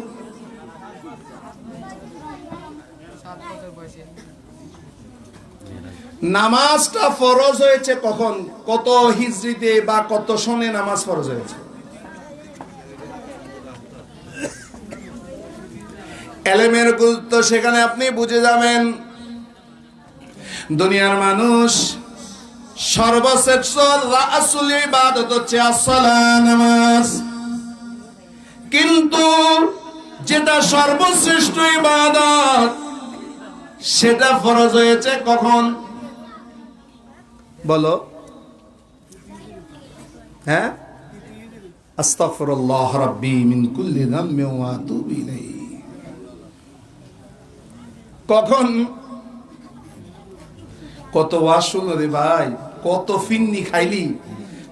নামাজটা ফরজ হয়েছে কখন? কত হিজরিতে বা কত সনে নামাজ ফরজ হয়েছে? এলেমের গুরুত্ব সেখানে আপনি বুঝে যাবেন। দুনিয়ার মানুষ সর্বশ্রেষ্ঠ রাসূল ইবাদত হচ্ছে আসসালাত, নামাজ। কিন্তু যেটা সর্বশ্রেষ্ঠ ইবাদত সেটা ফরজ হয়েছে কখন? বলো। হ্যাঁ, আস্তাগফিরুল্লাহ রাব্বি মিন কুল্লি যামবি ওয়া আতুবু ইলাইহি। কখন? কত ওয়াজ শুনো রে ভাই, কত ফিন্নি খাইলি,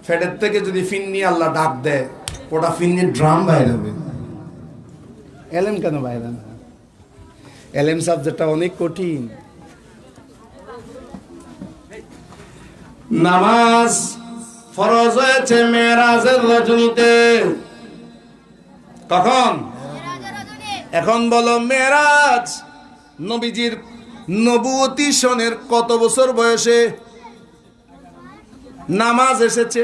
ফেডের থেকে যদি ফিন্নি আল্লাহ ডাক দেয়, ওটা ফিন্নির ড্রাম বাইরে হবে। এলেম কেন বাইরে না? এলেম সাবজেক্টটা অনেক কঠিন। নামাজ ফরজ হয়েছে মেরাজের রজনীতে। কখন? এখন বলো, মেরাজ নবীজির নবুয়তি সনের কত বছর বয়সে নামাজ এসেছে?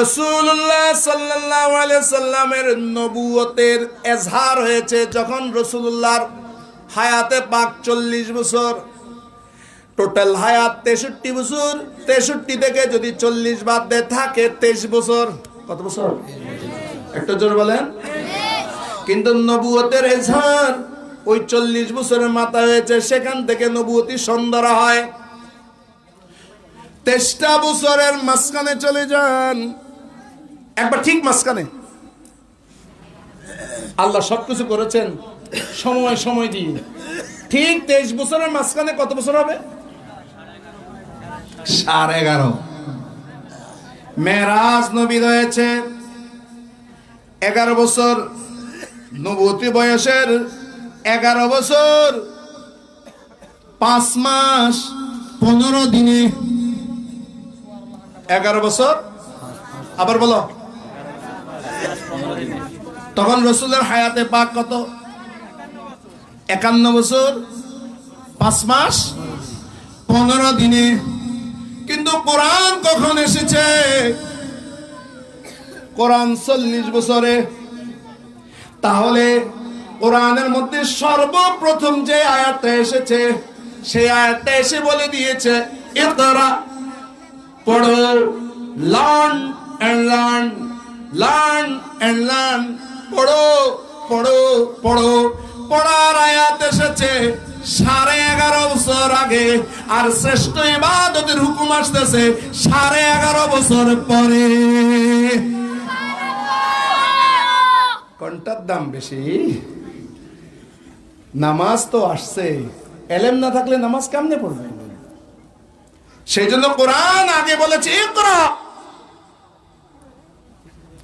রাসূলুল্লাহ সাল্লাল্লাহু আলাইহি সাল্লামের নবুয়তের এজহার হয়েছে যখন রাসূলুল্লাহর হায়াতে পাক 40 বছর। টোটাল হায়াত 63 বছর, 63 থেকে যদি 40 বাদ দেয় থাকে 23 বছর। কত বছর? একটা জোর বলেন। কিন্তু নবুয়তের এজহার ওই 40 বছরের মাথা হয়েছে, সেখান থেকে নবুয়তি সন্ধ্যা হয়। 23টা বছরের মাঝখানে চলে যান, একবার ঠিক মাঝখানে। আল্লাহ সবকিছু করেছেন সময় সময় দিয়ে। ঠিক 23 বছরের মাঝখানে কত বছর হবে? 11.5। মেরাজ নবী হয়েছে 11 বছর, নবুয়তি বয়সের 11 বছর 5 মাস 15 দিনে। 11 বছর, আবার বলো। তখন রসুলের হায়াতে পাক কত? 51 বছর 5 মাস 15 দিনে। কিন্তু কোরআন কখন এসেছে? কোরআন 40 বছরে। তাহলে কোরআনের মধ্যে সর্বপ্রথম যে আয়াতটা এসেছে, সেই আয়াতটা এসে বলে দিয়েছে ইকরা, পড়ো, learn and learn, learn and learn, পড়ো পড়ো পড়ো। পড়ার আয়াত এসেছে 11.5 বছর আগে, আর শ্রেষ্ঠ ইবাদতের হুকুম আসতেছে 11.5 বছর পরে। কোনটার দাম বেশি? নামাজ তো আসছে, এলেম না থাকলে নামাজ কেমনে পড়বে? সেই জন্য কোরআন আগে বলেছে ইকরা।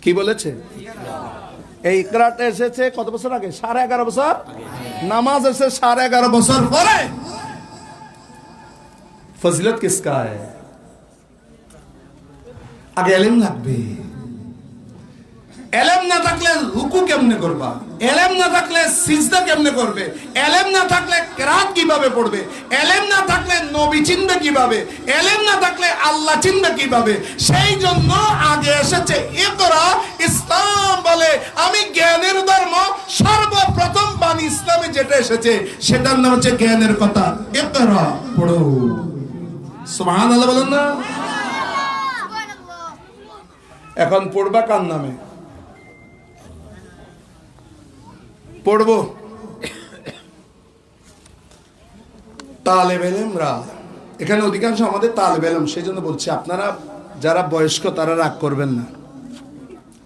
কি বলেছে? এই ইকরাটা এসেছে কত বছর আগে? 11.5 বছর। নামাজ এসেছে 11.5 বছর পরে। ফজিলত কিসকা है? আগে এলেম লাগবে। এলেম না থাকলে রুকু কেমনে করবা? এলেম না থাকলে সিজদা কেমনে করবে? এলেম না থাকলে কিরাত কিভাবে পড়বে? এলেম না থাকলে নবী চিনবে কিভাবে? এলেম না থাকলে আল্লাহ চিনবে কিভাবে? সেই জন্য আগে এসেছে ইকরা। ইসলাম বলে আমি জ্ঞানের ধর্ম, সর্বপ্রথম বাণী ইসলামে যেটা এসেছে সেটার নাম হচ্ছে জ্ঞানের কথা। ইকরা, পড়ো। সুবহানাল্লাহ বলেন না? এখন পড়বা কার নামে? পড়বো তালেব ইলমরা। এখানে অধিকাংশ আমাদের তালেব ইলম, সেই জন্য বলছি আপনারা যারা বয়স্ক তারা রাগ করবেন না।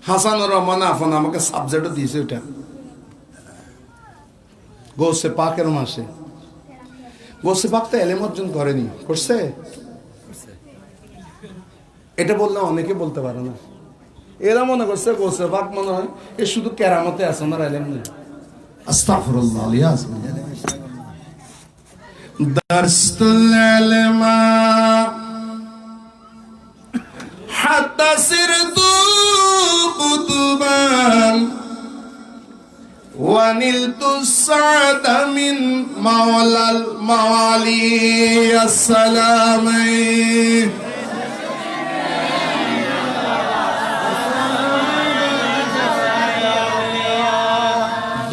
হাসানুর রহমান আফন আমাকে সাবজেক্টও দিয়েছে, ওটা গৌসে পাকের মাসে। গৌসে পাক তো এলেম অর্জন করেনি, করছে? এটা বললে অনেকে বলতে পারে না, এরা মনে করছে গৌসে পাক মনে হয় এ শুধু কেরামতে আছে, ওনার এলেম নেই। আস্তাগফিরুল্লাহ আলিয়াস। দারসতুল ইলমা হাত্তা সিরতু কুতুবান ওয়া নিলতু সা'দা মিন মাওলাল মাওয়ালি। আসসালামু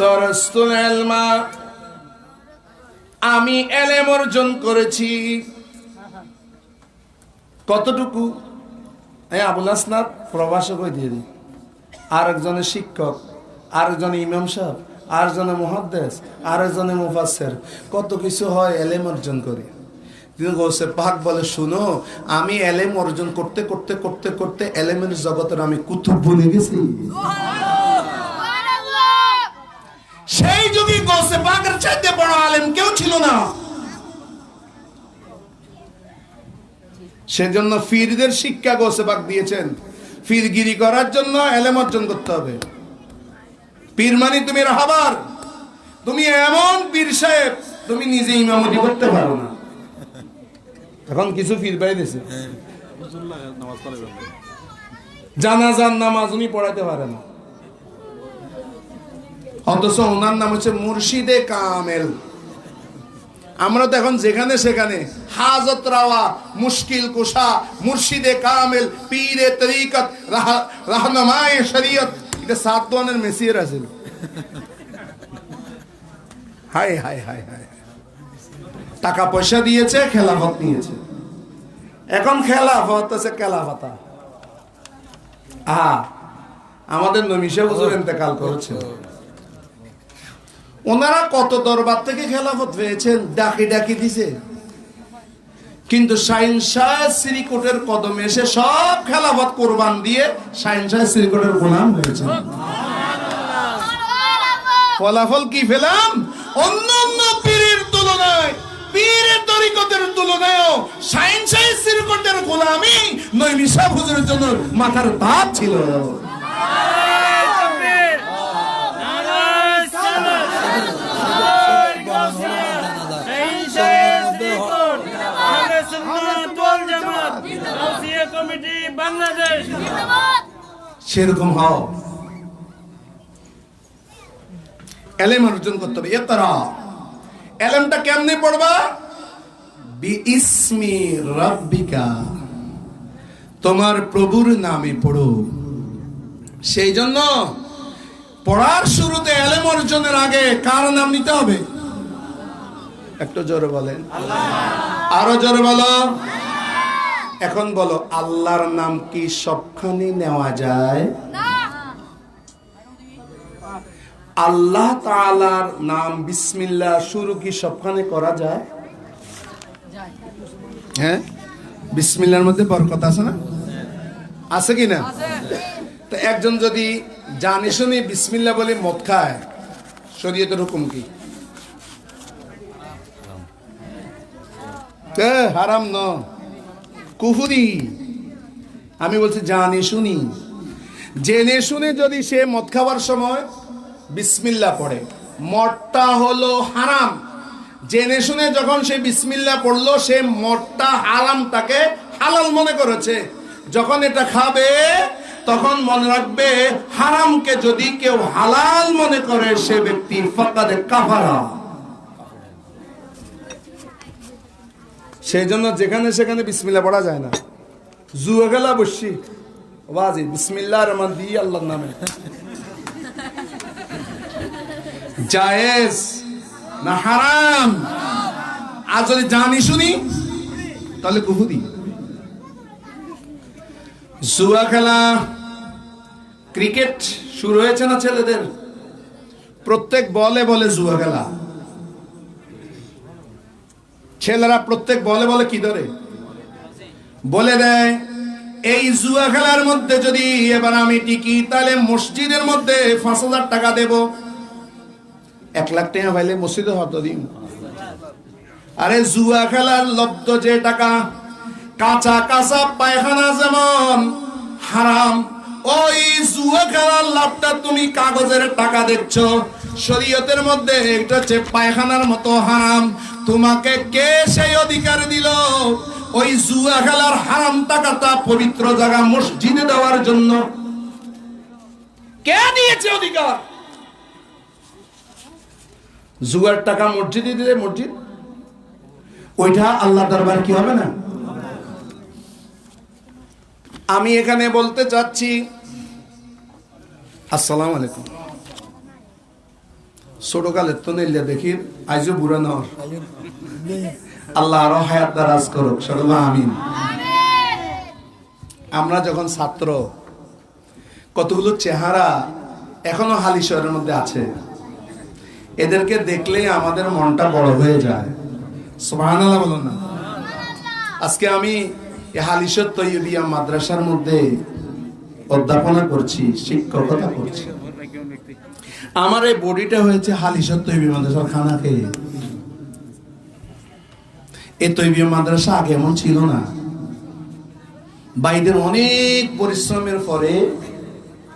দারসতুল ইলমা, আমি এলেম অর্জন করেছি। কতটুকু? আবুল হাসনাত প্রভাষক দিয়ে দিই, আরেকজনের শিক্ষক, আরেকজনের ইমাম সাহেব, আরেকজনের মুহাদ্দিস, আরেকজনের মুফাসসির, কত কিছু হয় এলেম অর্জন করে। কিন্তু গৌসে পাক বলে শুনো, আমি এলেম অর্জন করতে করতে করতে করতে এলেমের জগতের আমি কুতুব বনে গেছি। সেই যুগে গৌসে পাকের চাইতে বড় আলেম কেউ ছিল না। সেজন্য ফিরদের শিক্ষা গৌসে পাক দিয়েছেন। ফিরগিরি করার জন্য এলেম অর্জন করতে হবে। পীর মানে তুমি রাহাবার, তুমি এমন পীর সাহেব তুমি নিজে ইমামতি করতে পারো না। এখন কিছু পীর ভাই দিয়েছে জানাজার নামাজ উনি পড়াইতে পারে না, অথচ ওনার নাম হচ্ছে মুর্শিদে কামেল। আমরা তো এখন যেখানে সেখানে হাজত রাওয়া, মুশকিল কুশা, মুর্শিদে কামেল, পীরে তরিকত, রাহনুমায়ে শরীয়ত, এটা 7 দোয়ানের মেসির আছে। হায় হায় হায় হায়। টাকা পয়সা দিয়েছে, খেলাফত নিয়েছে। এখন খেলাফত আছে খেলাফতা। আমাদের নমিশা হুজুর ইন্তেকাল করেছেন, ওনারা কত দরবার থেকে খেলাফত পেয়েছেন, ডাকি ডাকি দিছে, কিন্তু শাহিন শাহ শ্রীকোটের কদমে এসে সব খেলাফত কোরবান দিয়ে শাহিন শাহ শ্রীকোটের গোলাম হয়েছে। ফলাফল কি পেলাম? অন্য অন্য পীরের তুলনায়, পীরের তরিকতের তুলনায়ও শাহিন শাহ শ্রীকোটের গোলামি নইমি শাহ হুজুরের জন্য মাথার তাপ ছিল। সেরকম হও, এলেম অর্জন করতে হবে। ইকরা, এলেমটা কেমনে পড়বা? বিইসমি রাব্বিকা, তোমার প্রভুর নামে পড়ো। সেই জন্য পড়ার শুরুতে এলেম অর্জনের আগে কার নাম নিতে হবে? একটু জোরে বলেন, আরো জোরে বলো। এখন বলো, আল্লাহর নাম কি সবখানে নেওয়া যায়? আল্লাহ তাআলার নাম বিসমিল্লাহ শুরু কি সবখানে করা যায়? হ্যাঁ, বিসমিল্লাহর মধ্যে বরকত আছে না? আছে কি না? তো একজন যদি জানে শুনে বিসমিল্লাহ বলে মদ খায়, শরীয়তের হুকুম কি? হারাম ন, কুফরি। আমি বলছি জানি শুনি, জেনে শুনে যদি সে মদ খাওয়ার সময় বিসমিল্লাহ পড়ে, মদটা হলো হারাম। জেনে শুনে যখন সে বিসমিল্লাহ পড়লো, সে মদটা হারামটাকে হালাল মনে করেছে। যখন এটা খাবে তখন মনে রাখবে, হারামকে যদি কেউ হালাল মনে করে সে ব্যক্তি ফাকাদ কাফারা। সেই জন্য যেখানে সেখানে বিসমিল্লাহ পড়া যায় না। জুয়া খেলা বসছি, বাজি বিসমিল্লাহির রহমান দি আল্লাহর নামে, জায়েজ না হারাম? আর যদি জানি শুনি তাহলে কুফরি। জুয়া খেলা, ক্রিকেট শুরু হয়েছে না ছেলেদের, প্রত্যেক বলে বলে জুয়া খেলা। ছেলেরা প্রত্যেক বলে বলে কি ধরে বলে দেয়, এই জুয়া খেলার মধ্যে যদি এবার আমি টিকি তাহলে মসজিদের মধ্যে 5,000 টাকা দেব। 1 লাখ টাকা পাইলে মসজিদে হতো দিন। আরে জুয়া খেলার লব্ধ যে টাকা, কাঁচা কাঁচা পায়খানা যেমন হারাম, ওই জুয়া খেলার লাভটা তুমি কাগজের টাকা দেখছো, শরীয়তের মধ্যে এটা হচ্ছে পায়খানার মতো হারাম। তোমাকে কে সেই অধিকার দিল ওই জুয়া খেলার হারাম টাকাটা পবিত্র জায়গা মসজিদে দেওয়ার জন্য? কে দিয়েছে অধিকার? জুয়ার টাকা মসজিদে দিলে মসজিদ ওইটা আল্লাহ দরবার কি হবে না? আমি এখানে বলতে চাচ্ছি, আসসালামু আলাইকুম। ছোটকালের তো নিলে দেখি আইজো বুড়া নর, আল্লাহ আরো হায়াত দারাজ করুক, সকলে আমিন। আমরা যখন ছাত্র, কতগুলো চেহারা এখনো হালিশহরের মধ্যে আছে, এদেরকে দেখলে আমাদের মনটা বড় হয়ে যায়। সুবহানাল্লাহ বলুন না। আজকে আমি হালিশহর তৈয়বিয়া মাদ্রাসার মধ্যে অধ্যাপনা করছি, শিক্ষকতা করছি। আমার এই বডিটা হয়েছে হালিশহর তৈয়বিয়া মাদ্রাসার খানা খেয়ে। এই তৈয়বিয়া মাদ্রাসা আগে এমন ছিল না। ভাইদের অনেক পরিশ্রমের পরে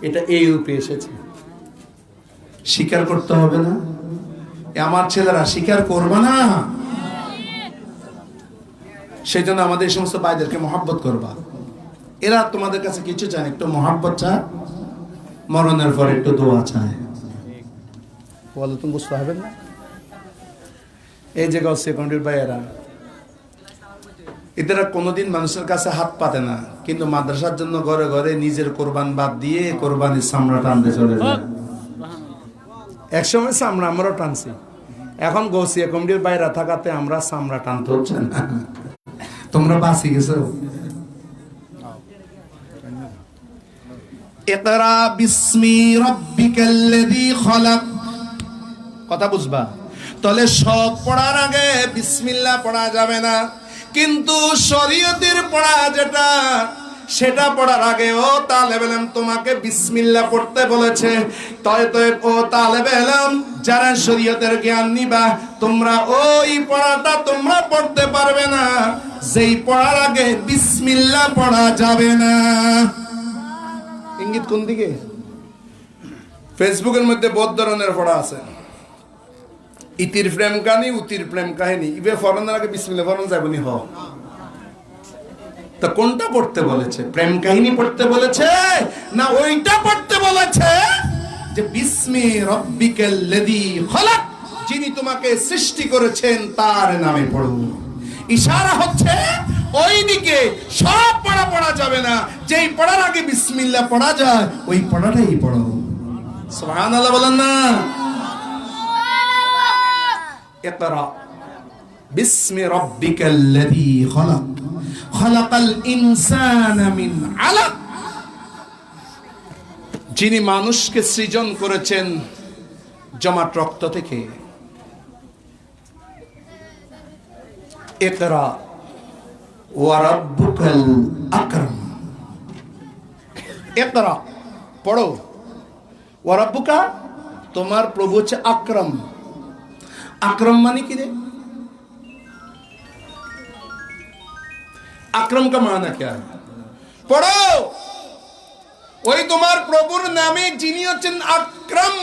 এটা এই রূপে এসেছে। স্বীকার করতে হবে না? আমার ছেলেরা স্বীকার করবে না। সেই জন্য আমাদের এই সমস্ত ভাইদেরকে মহব্বত করবা। এরা তোমাদের কাছে কিছু চায়, একটু মহব্বত চায়, মরণের পর একটু দোয়া চায়। বলো, তুমি বুঝতে হবে না? এই যে সেকেন্ডারি ভাইয়েরা, এদের কোনোদিন মানুষের কাছে হাত পাতে না, কিন্তু মাদ্রাসার জন্য ঘরে ঘরে নিজের কোরবান বাদ দিয়ে কোরবানির চামড়া টানতে চলে যায়। একসময় চামড়া আমরাও টানছি, এখন গৌসিয়া কমিটির বাইরে থাকাতে আমরা চামড়া টানতে হচ্ছে না। তোমরা বাঁচি গেছো। ইকরা বিসমি রাব্বিকাল্লাযী খলাক, কথা বুঝবা? তাহলে সব পড়ার আগে বিসমিল্লাহ পড়া যাবে না, কিন্তু শরীয়তের পড়া যেটা সেটা পড়ার আগে ও তালেব ইলম তোমাকে বিসমিল্লাহ পড়তে বলেছে। তাই ও তালেব ইলম যারা শরীয়তের জ্ঞান নিবা, তোমরা ওই পড়াটা তোমরা পড়তে পারবে না যেই পড়ার আগে বিসমিল্লাহ পড়া যাবে না। ইঙ্গিত কোন দিকে? ফেসবুকের মধ্যে বহুত ধরনের পড়া আছে, ইতির প্রেম কাহিনী, উতির প্রেম কাহিনী, ইবে ফরনের আগে বিসমিল্লাহ ফরন যাবনি হ। তা কোনটা পড়তে বলেছে? প্রেম কাহিনী পড়তে বলেছে না ওইটা পড়তে বলেছে যে বিসমি রাব্বিকাল্লাযী খলাক, যিনি তোমাকে সৃষ্টি করেছেন তার নামে পড়ো। ইশারা হচ্ছে ওই দিকে সব পড়া পড়া যাবে না, যেই পড়ার আগে বিসমিল্লাহ পড়া যায় ওই পড়াটাই পড়ো। সুবহানাল্লাহ বলেন না? ইকরা বিসমি রাব্বিকাল্লাযী খলাক, খলাকাল ইনসানা মিন আলাক, যিনি মানুষকে সৃজন করেছেন জমাট রক্ত থেকে। ইকরা ওয়া রাব্বুকাল আকরাম, ইকরা পড়ো, ওয়া রাব্বুকা তোমার প্রভু হচ্ছে আকরাম। আকরাম মানে কি রে? আকরাম का माना क्या है? पढ़ो, ওই তোমার প্রভুর নামে যিনি হচ্ছেন আকরাম।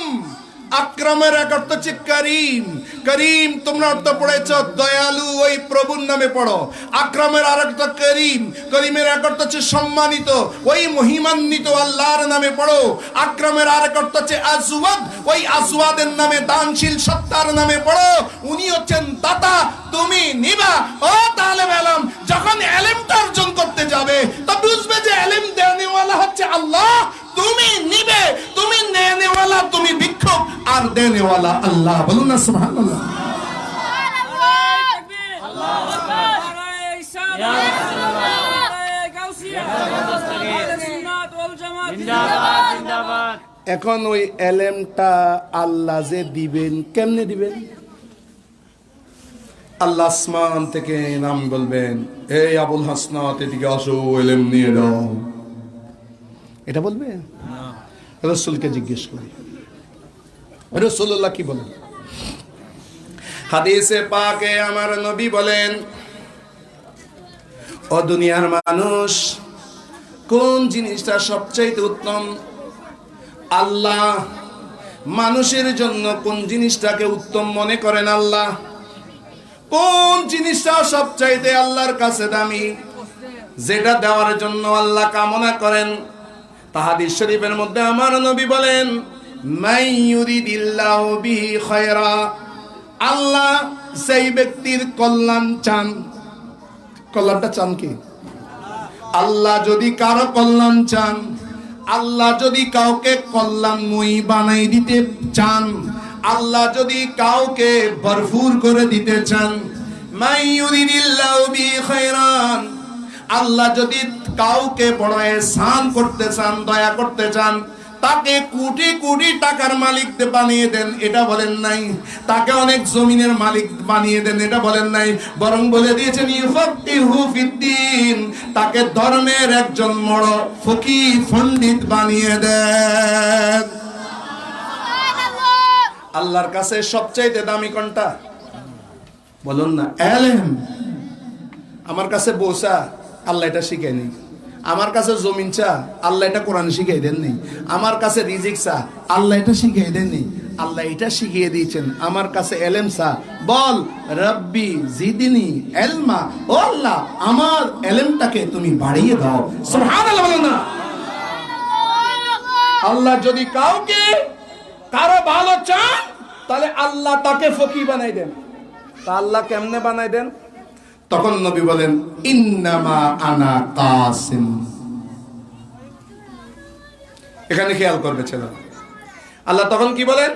আকরামের এক অর্থ হচ্ছে করিম। করিম তোমরা অর্থ পড়েছ দয়ালু, ওই প্রভুর নামে পড়ো। আকরামের আরেক অর্থ করিম। করিমের এক অর্থ হচ্ছে সম্মানিত, ওই মহিমান্বিত আল্লাহর নামে পড়ো। আকরামের আরেক অর্থ হচ্ছে আজওয়াদ, ওই আজওয়াদের নামে দানশীল সত্তার নামে পড়ো। উনি হচ্ছেন দাতা, তুমি নিবা। ও তালেব ইলম যখন ইলমটা অর্জন করতে যাবে তো বুঝবে যে ইলম দেনেওয়ালা হচ্ছে আল্লাহ, তুমি নিবে, তুমি নেনেওয়ালা, তুমি ভিক্ষুক, আর দেনেওয়ালা আল্লাহ। বলুন না সুবহানাল্লাহ। এখন ওই এলেমটা আল্লাহ যে দিবেন, কেমনে দিবেন? আল্লাহ আসমান থেকে নাম বলবেন, এই আবুল হাসনাত এদিকে আসো, এলেম নিয়ে দাও। এটা বলবে? রাসূলকে জিজ্ঞেস করি, রাসূলুল্লাহ কি বলেন? হাদিসে পাকে আমার নবী বলেন, ও দুনিয়ার মানুষ, কোন জিনিসটা সবচাইতে উত্তম? আল্লাহ মানুষের জন্য কোন জিনিসটাকে উত্তম মনে করেন? আল্লাহ কোন জিনিসটা সবচাইতে আল্লাহর কাছে দামি, যেটা দেওয়ার জন্য আল্লাহ কামনা করেন? হাদিস শরীফের মধ্যে আমার নবী বলেন, মান ইউরিদিল্লাহু বিহি খায়রা, আল্লাহ সেই ব্যক্তির কল্যাণ চান। কল্যাণটা চান কি? আল্লাহ যদি কারো কল্যাণ চান, আল্লাহ যদি কাউকে কল্যাণময়ী বানাই দিতে চান, আল্লাহ যদি কাউকে ভরপুর করে দিতে চান, মান ইউরিদিল্লাহু বিহি খায়রান, আল্লাহ যদি কাউকে বড় ihsan করতে চান, দয়া করতে চান, তাকে কোটি কোটি টাকার মালিক বানিয়ে দেন, এটা বলেন নাই। তাকে অনেক জমিনের মালিক বানিয়ে দেন, এটা বলেন নাই। বরং বলে দিয়েছেন ইউফাক্কিহু ফিদ্দিন, তাকে ধর্মের একজন বড় ফকিহ পণ্ডিত বানিয়ে দেন। আল্লাহর কাছে সবচাইতে দামি কোনটা? বলুন না। ইলম। আমার কাছে বসা, আল্লাহ এটা শিখায়নি। আমার কাছে জমিন চা, আল্লাহ এটা কোরআন শিখাই দেননি। আমার কাছে রিজিক চা, আল্লাহ এটা শিখাই দেননি। আল্লাহ এটা শিখিয়ে দিয়েছেন। আমার কাছে ইলম চা, বল রব্বি জিদনি ইলমা, ও আল্লাহ আমার ইলমটাকে তুমি বাড়িয়ে দাও। সুবহানাল্লাহ বলেন না। আল্লাহ যদি কাউকে কারো ভালো চান, তাহলে আল্লাহ তাকে ফকিহ বানাই দেন। তা আল্লাহ কেমনে বানাই দেন? তখন নবী বলেন, ইন্নামা আনা কাসিম। এখানে খেয়াল করবে ছেলে। আল্লাহ তখন কি বলেন?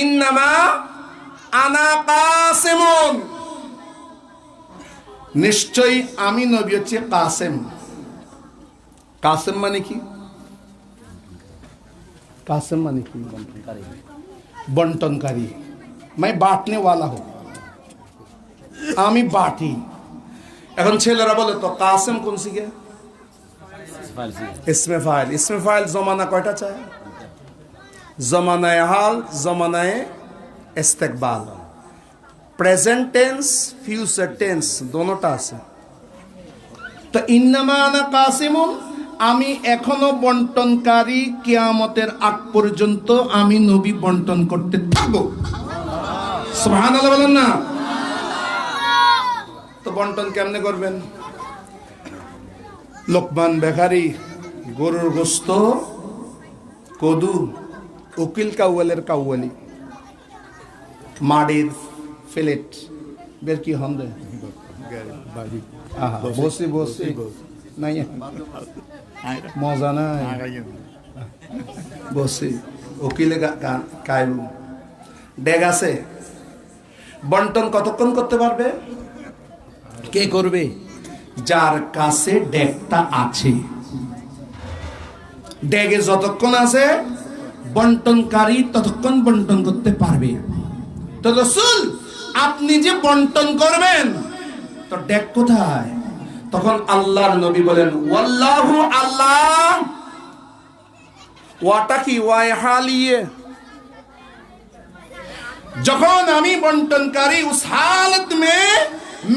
ইন্নামা আনা কাসিমুন, নিশ্চয়ই আমি নবী হচ্ছে কাসেম। কাসেম মানে কি? কাসেম মানে কি? বন্টনকারী। मैं बांटने वाला हूं, আমি বাটি। এখন ছেলেরা বলে তো কাসেম কোন সিগে? ইসমে ফাইল। ইসমে ফাইল জমানা কয়টা চায়? জমানায়ে হাল, জমানায়ে ইস্তেকবাল, প্রেজেন্ট টেন্স, ফিউচার টেন্স দোনোটা আছে। তো ইন্নামা আনা কাসিমুন, আমি এখনো বন্টনকারী, কিয়ামতের আগ পর্যন্ত আমি নবী বন্টন করতে থাকবো। সুবহানাল্লাহ বলেন না? তো বন্টন কেমনে করবেন? লোকমান বেকারি গরুর গোস্ত, কদু, উকিল কাউয়ালের কাউয়ালি, মাড়ির ফিলেট বের কি হন দে বসি বসি নাই মজা নাই বসি উকিলে কায়ু ডেগ আছে। বন্টন কতক্ষণ করতে পারবে? কে করবে? যার কাছে ডেগটা আছে। ডেগে যতক্ষণ আছে বন্টনকারী ততক্ষণ বন্টন করতে পারবে। তো রাসূল আপনি যে বন্টন করবেন তো ডেগ কোথায়? তখন আল্লাহর নবী বলেন ওয়াল্লাহু, আল্লাহ, ওয়াটা কি? ওয়াই হালিয়ে, যখন আমি বন্টনকারী উস হালত মে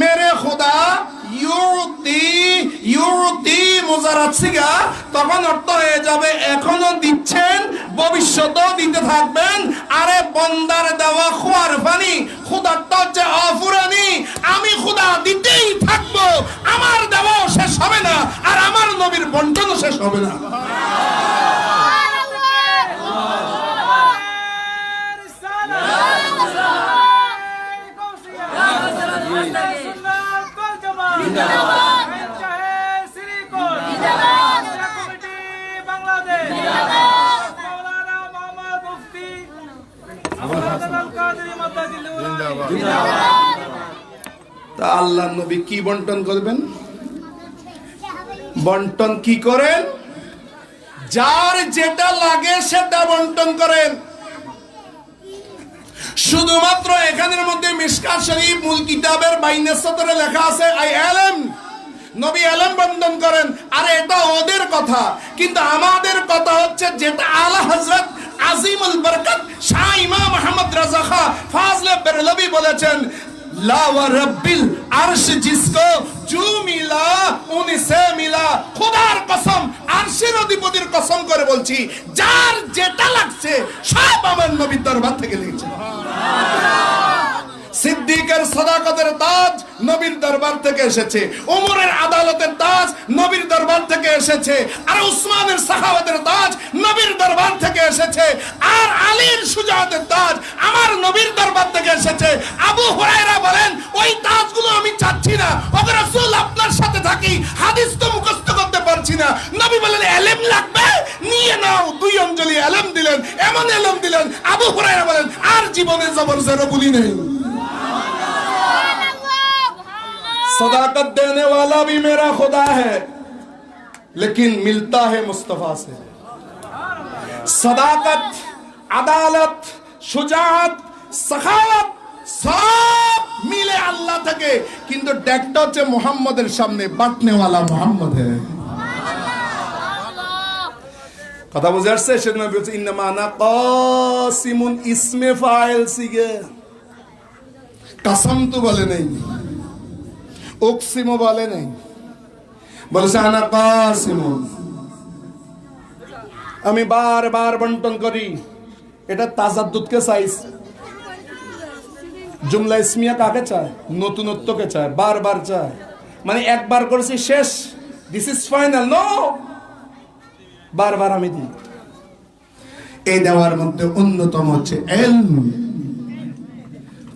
মেরে খুদা ইউতি মুজারাত সিগা, তখন অর্থ হয়ে যাবে এখনো দিচ্ছেন, ভবিষ্যতেও দিতে থাকবেন। আরে বন্দার দেওয়া খোয়ার পানি খুদার তো হচ্ছে অফুরানি, আমি খুদা দিতেই থাকবো, আমার দেওয়াও শেষ হবে না, আর আমার নবীর বন্টনও শেষ হবে না। তা আল্লাহ নবী কি বন্টন করবেন? বন্টন কি করেন? যার যেটা লাগে সেটা বন্টন করেন। শুধুমাত্র এখানের মধ্যে মিশকাত শরীফ মূল কিতাবের 22 লেখা আছে আই এলএম, নবী এলএম বন্টন করেন। আরে এটা ওদের কথা, কিন্তু আমাদের কথা হচ্ছে যেটা আলা হযরত আজিমুল বরকত শাহ ইমাম আহমদ রাজা খাঁ ফাজলে বেরলভী বলেছেন, লা ওয়া রব্বিল আরশ জিসকো জু মিলা উনসে মিলা, খোদার কসম, আরশের অধিপতির কসম করে বলছি, যার যেটা লাগছে সব আমার নবীর দরবার থেকে লিখছে। সিদ্দিকের সাদাকতের তাজ নবীর দরবার থেকে এসেছে, ওমরের আদালতের তাজ নবীর দরবার থেকে এসেছে, আর উসমানের সাখাওয়াতের তাজ নবীর দরবার থেকে এসেছে, আর আলীর সুজাতের তাজ আমার নবীর দরবার থেকে এসেছে। আবু হুরায়রা বলেন ওই তাজগুলো আমি চাচ্ছি না, ওগো রাসূল আপনার সাথে থাকি, হাদিস তো মুখস্থ করতে পারছি না। নবী বলেন ইলম লাগবে, নিয়ে নাও। 2 অঞ্জলি ইলম দিলেন, এমন ইলম দিলেন আবু হুরায়রা বলেন আর জীবনে জবর জেরো বলি নেই। सदाकत देने वाला भी मेरा खुदा है, लेकिन मिलता है मुस्तफा से। सदाकत, अदालत, शुजाअत, सखावत सब मिले अल्लाह থেকে, কিন্তু ডেকটা হচ্ছে মুহাম্মদের সামনে বাঁটনে वाला মুহাম্মদ है। কথা বুঝে আসছে? সেজন্য বলছে ইন্নামা আনা কাসিমুন, ইসমে ফাইল সিগে, কসম তো বলে নেই, উকসিমও বলে নেই, বলেছে আনা কাসিমুন, আমি বারবার বন্টন করি। এটা তাজাদ্দুদকে চাই। জুমলা ইসমিয়া কাকে চায়? নতুনত্বকে চায়, বারবার চায়। মানে একবার করেছি শেষ, দিস ইজ ফাইনাল, নো, বারবার আমি দিই। এই দেওয়ার মধ্যে অন্যতম হচ্ছে ইলম।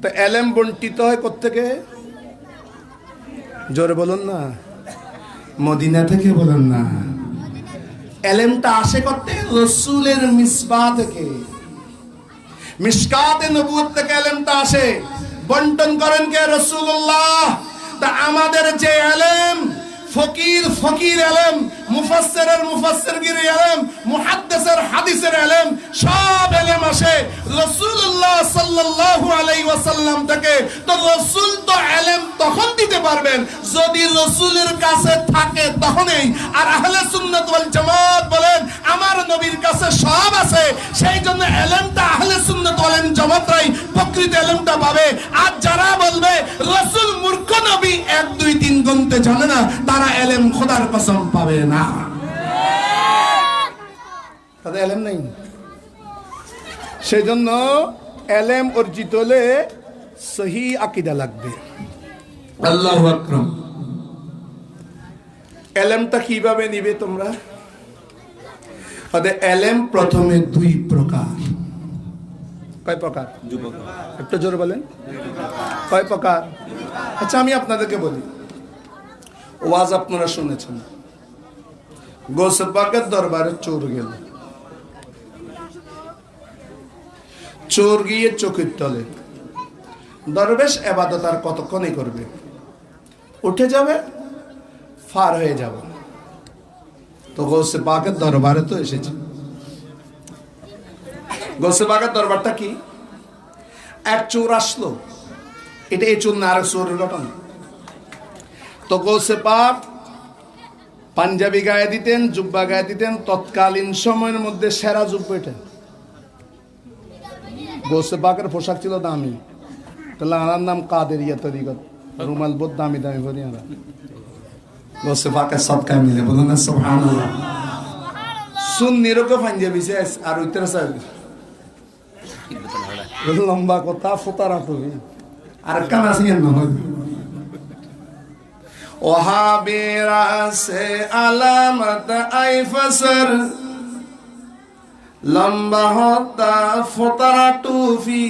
তো ইলম বন্টিত হয় কোত্থেকে? জোরে বলুন না, মদিনা থেকে বলুন না। ইলমটা আসে করতে রাসূলের মিসবাহ থেকে। মিশকাতে নবুয়ত থেকে এলেমটা আসে, বন্টন করেন কে? রাসূলুল্লাহ। তা আমাদের যে এলেম, ফকির এলেম, মুফাসসিরের মুফাসসিরগির এলেম, মুহাদ্দিসের হাদিসের এলেম, সব এলেম আসে রাসূলুল্লাহ সাল্লাল্লাহু আলাইহি ওয়াসাল্লাম থেকে। তো রাসূল তো এলেম তখন দিতে পারবেন যদি রাসূলের কাছে থাকে, তখনই। আর আহলে সুন্নাত ওয়াল জামাত বলেন আমার নবীর কাছে সব আছে, সেই জন্য এলেমটা আহলে সুন্নাত ওয়াল জামাতরাই প্রকৃত এলেমটা পাবে। আর যারা বলবে রাসূল মূর্খ নবী 1 2 3 গুনতে জানে না, তারা এলেম খোদার কসম পাবে না। তাদের এলেম নেই। সেই জন্য এলেম অর্জিত হলে সহি আকীদা লাগবে। আল্লাহু আকবার। এলেমটা কিভাবে নিবে তোমরা? তাদের এলেম প্রথমে 2 প্রকার। কয় প্রকার? একটু জোরে বলেন। কয় প্রকার? আচ্ছা আমি আপনাদেরকে বলি, ওয়াজ আপনারা শুনেছেন, গৌসে পাকের দরবারে চোর গেল, চোর গিয়ে চোখের তলে, দরবেশ এবাদত আর কতক্ষণই করবে, উঠে যাবে, ফার হয়ে যাবে। তো গৌসে পাকের দরবারে তো এসেছে। গৌসে পাকের দরবারটা কি? এক চোর আসলো, এটা এই চোর না, আর চোরের ঘটনা। তো গৌসে পাক পাঞ্জাবি গায়ে দিতেন, জুব্বা গায়ে দিতেন, তৎকালীন সময়ের মধ্যে সেরা জুব্বা এটা। গৌসে পাকের পোশাক ছিল দামি, তাহলে আমার নাম কাদেরিয়া তরিকত, রুমাল বহুত দামি দামি বলি আমরা। গৌসে পাকের সদকা মিলে, বলুন না সুবহানাল্লাহ। সুন্নিরও পাঞ্জাবি শেষ, আর উত্তর সাহেব লম্বা কথা, ফোতারা টুপি, আর কানা সিং নহয়। ওহাবিরা সে আলামত আই ফসর, লম্বা হতা ফোতারা টুপি,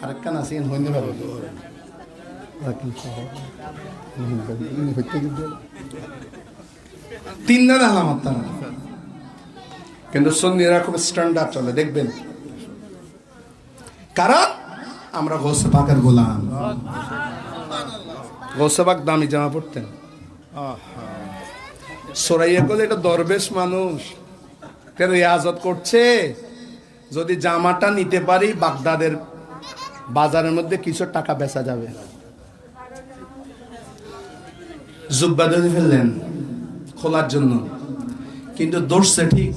আর কানা সিং হইনি ভাবে। তিনটা আলামত তারা, কিন্তু সুন্নিরা খুব স্ট্যান্ডার্ড চলে, দেখবেন। কারণ আমরা গৌসে পাকের গোলাম। গৌসে পাক দামি জামা পড়তেন। সরাইয়া করলে এটা দরবেশ মানুষ, রিয়াজত করছে। যদি জামাটা নিতে পারি, বাগদাদের বাজারের মধ্যে কিছু টাকা বেচা যাবে। জুব্বা ধরে ফেললেন খোলার জন্য, কিন্তু দৌড়ছে ঠিক,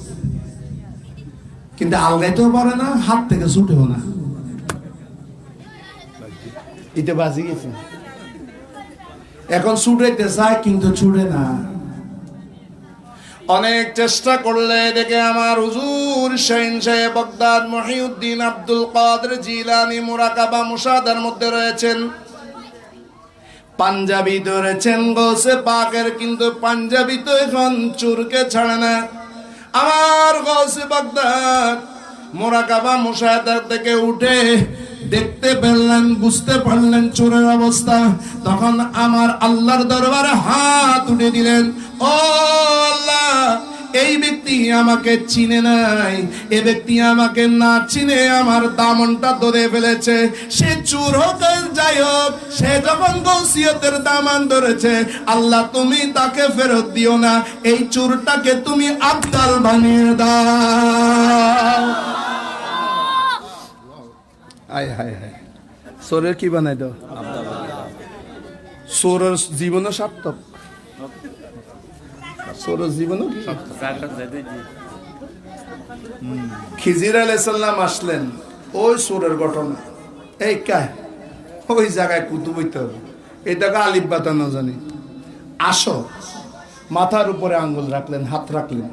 কিন্তু আলগাইতেও পারে না, হাত থেকে ছুটেও না, ইতে বাজি গেছে। এখন ছুটাইতে চায় কিন্তু ছুটে না। অনেক চেষ্টা করলে দেখে আমার হুজুর শাহিন সাহেব বাগদাদ মহিউদ্দিন আব্দুল কাদের জিলানী মুরাকাবা মুশাহাদার মধ্যে রয়েছেন, পাঞ্জাবি ধরেছেন গৌসে পাকের, কিন্তু পাঞ্জাবি তো এখন চোরকে ছাড়ে না। আমার গৌসে বাগদাদ মুরাকাবা মুশাহাদার থেকে উঠে দেখতে পেলেন, বুঝতে পারলেন চোরের অবস্থা। তখন আমার আল্লাহর দরবারে হাত উঠে দিলেন, ও আল্লাহ, এই ব্যক্তি আমাকে চিনে নাই, এ ব্যক্তি আমাকে না চিনে আমার দামনটা ধরে ফেলেছে। সে চোর হোক যাই হোক, সে যখন গৌসিয়তের দামান ধরেছে, আল্লাহ তুমি তাকে ফেরত দিও না, এই চোরটাকে তুমি আবদাল বানিয়ে দাও। আয় হায় হায়, চোরের কি বানাই দাও? চোরের জীবনও সার্থক, চোরের জীবনও কি? খিজির আলাইহিস সালাম আসলেন, ওই চোরের ঘটনা। এই কা ওই জায়গায় কুতুব হইতে হবে, এই জায়গা আলিফ বাতা না জানি, আসো। মাথার উপরে আঙ্গুল রাখলেন, হাত রাখলেন।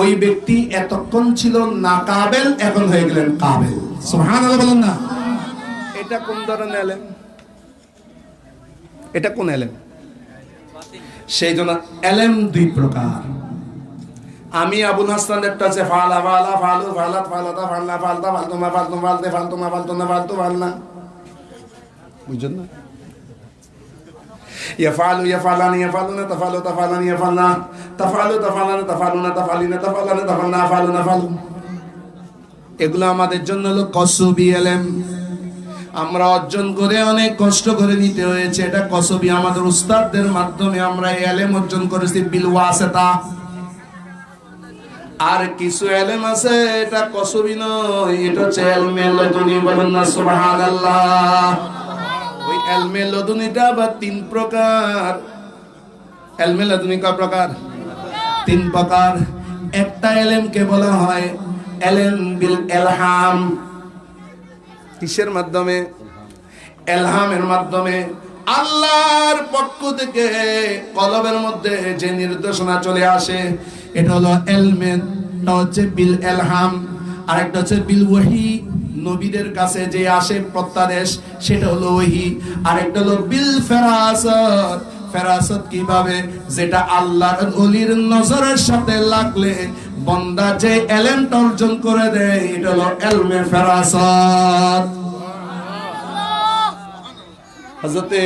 ওই ব্যক্তি এতক্ষণ ছিল না কাবেল, এখন হয়ে গেলেন কাবেল। সুবহানাল্লাহ বলেন না। এটা কোন ধরনের এলেম? এটা কোন এলেম? সেই জন্য এলেম 2 প্রকার। আমি আবুল হাসান একটা আছে, ফালা ফালা ফালু ফালাত ফালাতা ফালনা ফালতা ফালতুমা ফালতুম ফালতে ফালতুমা ফালতুনা ফালতু ফালনা, বুঝছেন না? ইয়াফালু ইয়াফালানি ইয়াফালুনা তাফালু তাফালানি ইয়াফালনা তাফালু তাফালানা তাফালুনা তাফালিনা তাফালানা তাফালনা ফালুনা ফালু। এগুলো আমাদের জন্য হলো কসবি এলেম, আমরা অর্জন করে অনেক কষ্ট করে নিতে হয়েছে। এটা কসবি, আমাদের উস্তাদদের মাধ্যমে আমরা এই এলেম অর্জন করেছি বিল ওয়াসিতা। আর কিছু এলেম আছে এটা কসবি নয়, এটা হচ্ছে ইলমে লদুনি, বলেন না সুবহানাল্লাহ। ওই ইলমে লদুনিটা বা তিন প্রকার। ইলমে লদুনি কয় প্রকার? তিন প্রকার। একটা এলেমকে বলা হয় এলেম বিল ইলহাম। কিসের মাধ্যমে? ইলহামের মাধ্যমে। আল্লাহর পক্ষ থেকে কলবের মধ্যে যে নির্দেশনা চলে আসে, এটা হলো এলমেটা হচ্ছে বিল ইলহাম। আর একটা হচ্ছে বিল ওয়াহি, নবীদের কাছে যে আসে প্রত্যাদেশ, সেটা হলো ওয়াহি। আর একটা হলো বিল ফেরাসত। ফেরাসত কিভাবে? যেটা আল্লাহর ওলির নজরের সাথে লাগলে বান্দা যে এলেমটা অর্জন করে দেয়, এটা হলো ইলমে ফেরাসত। হযরতে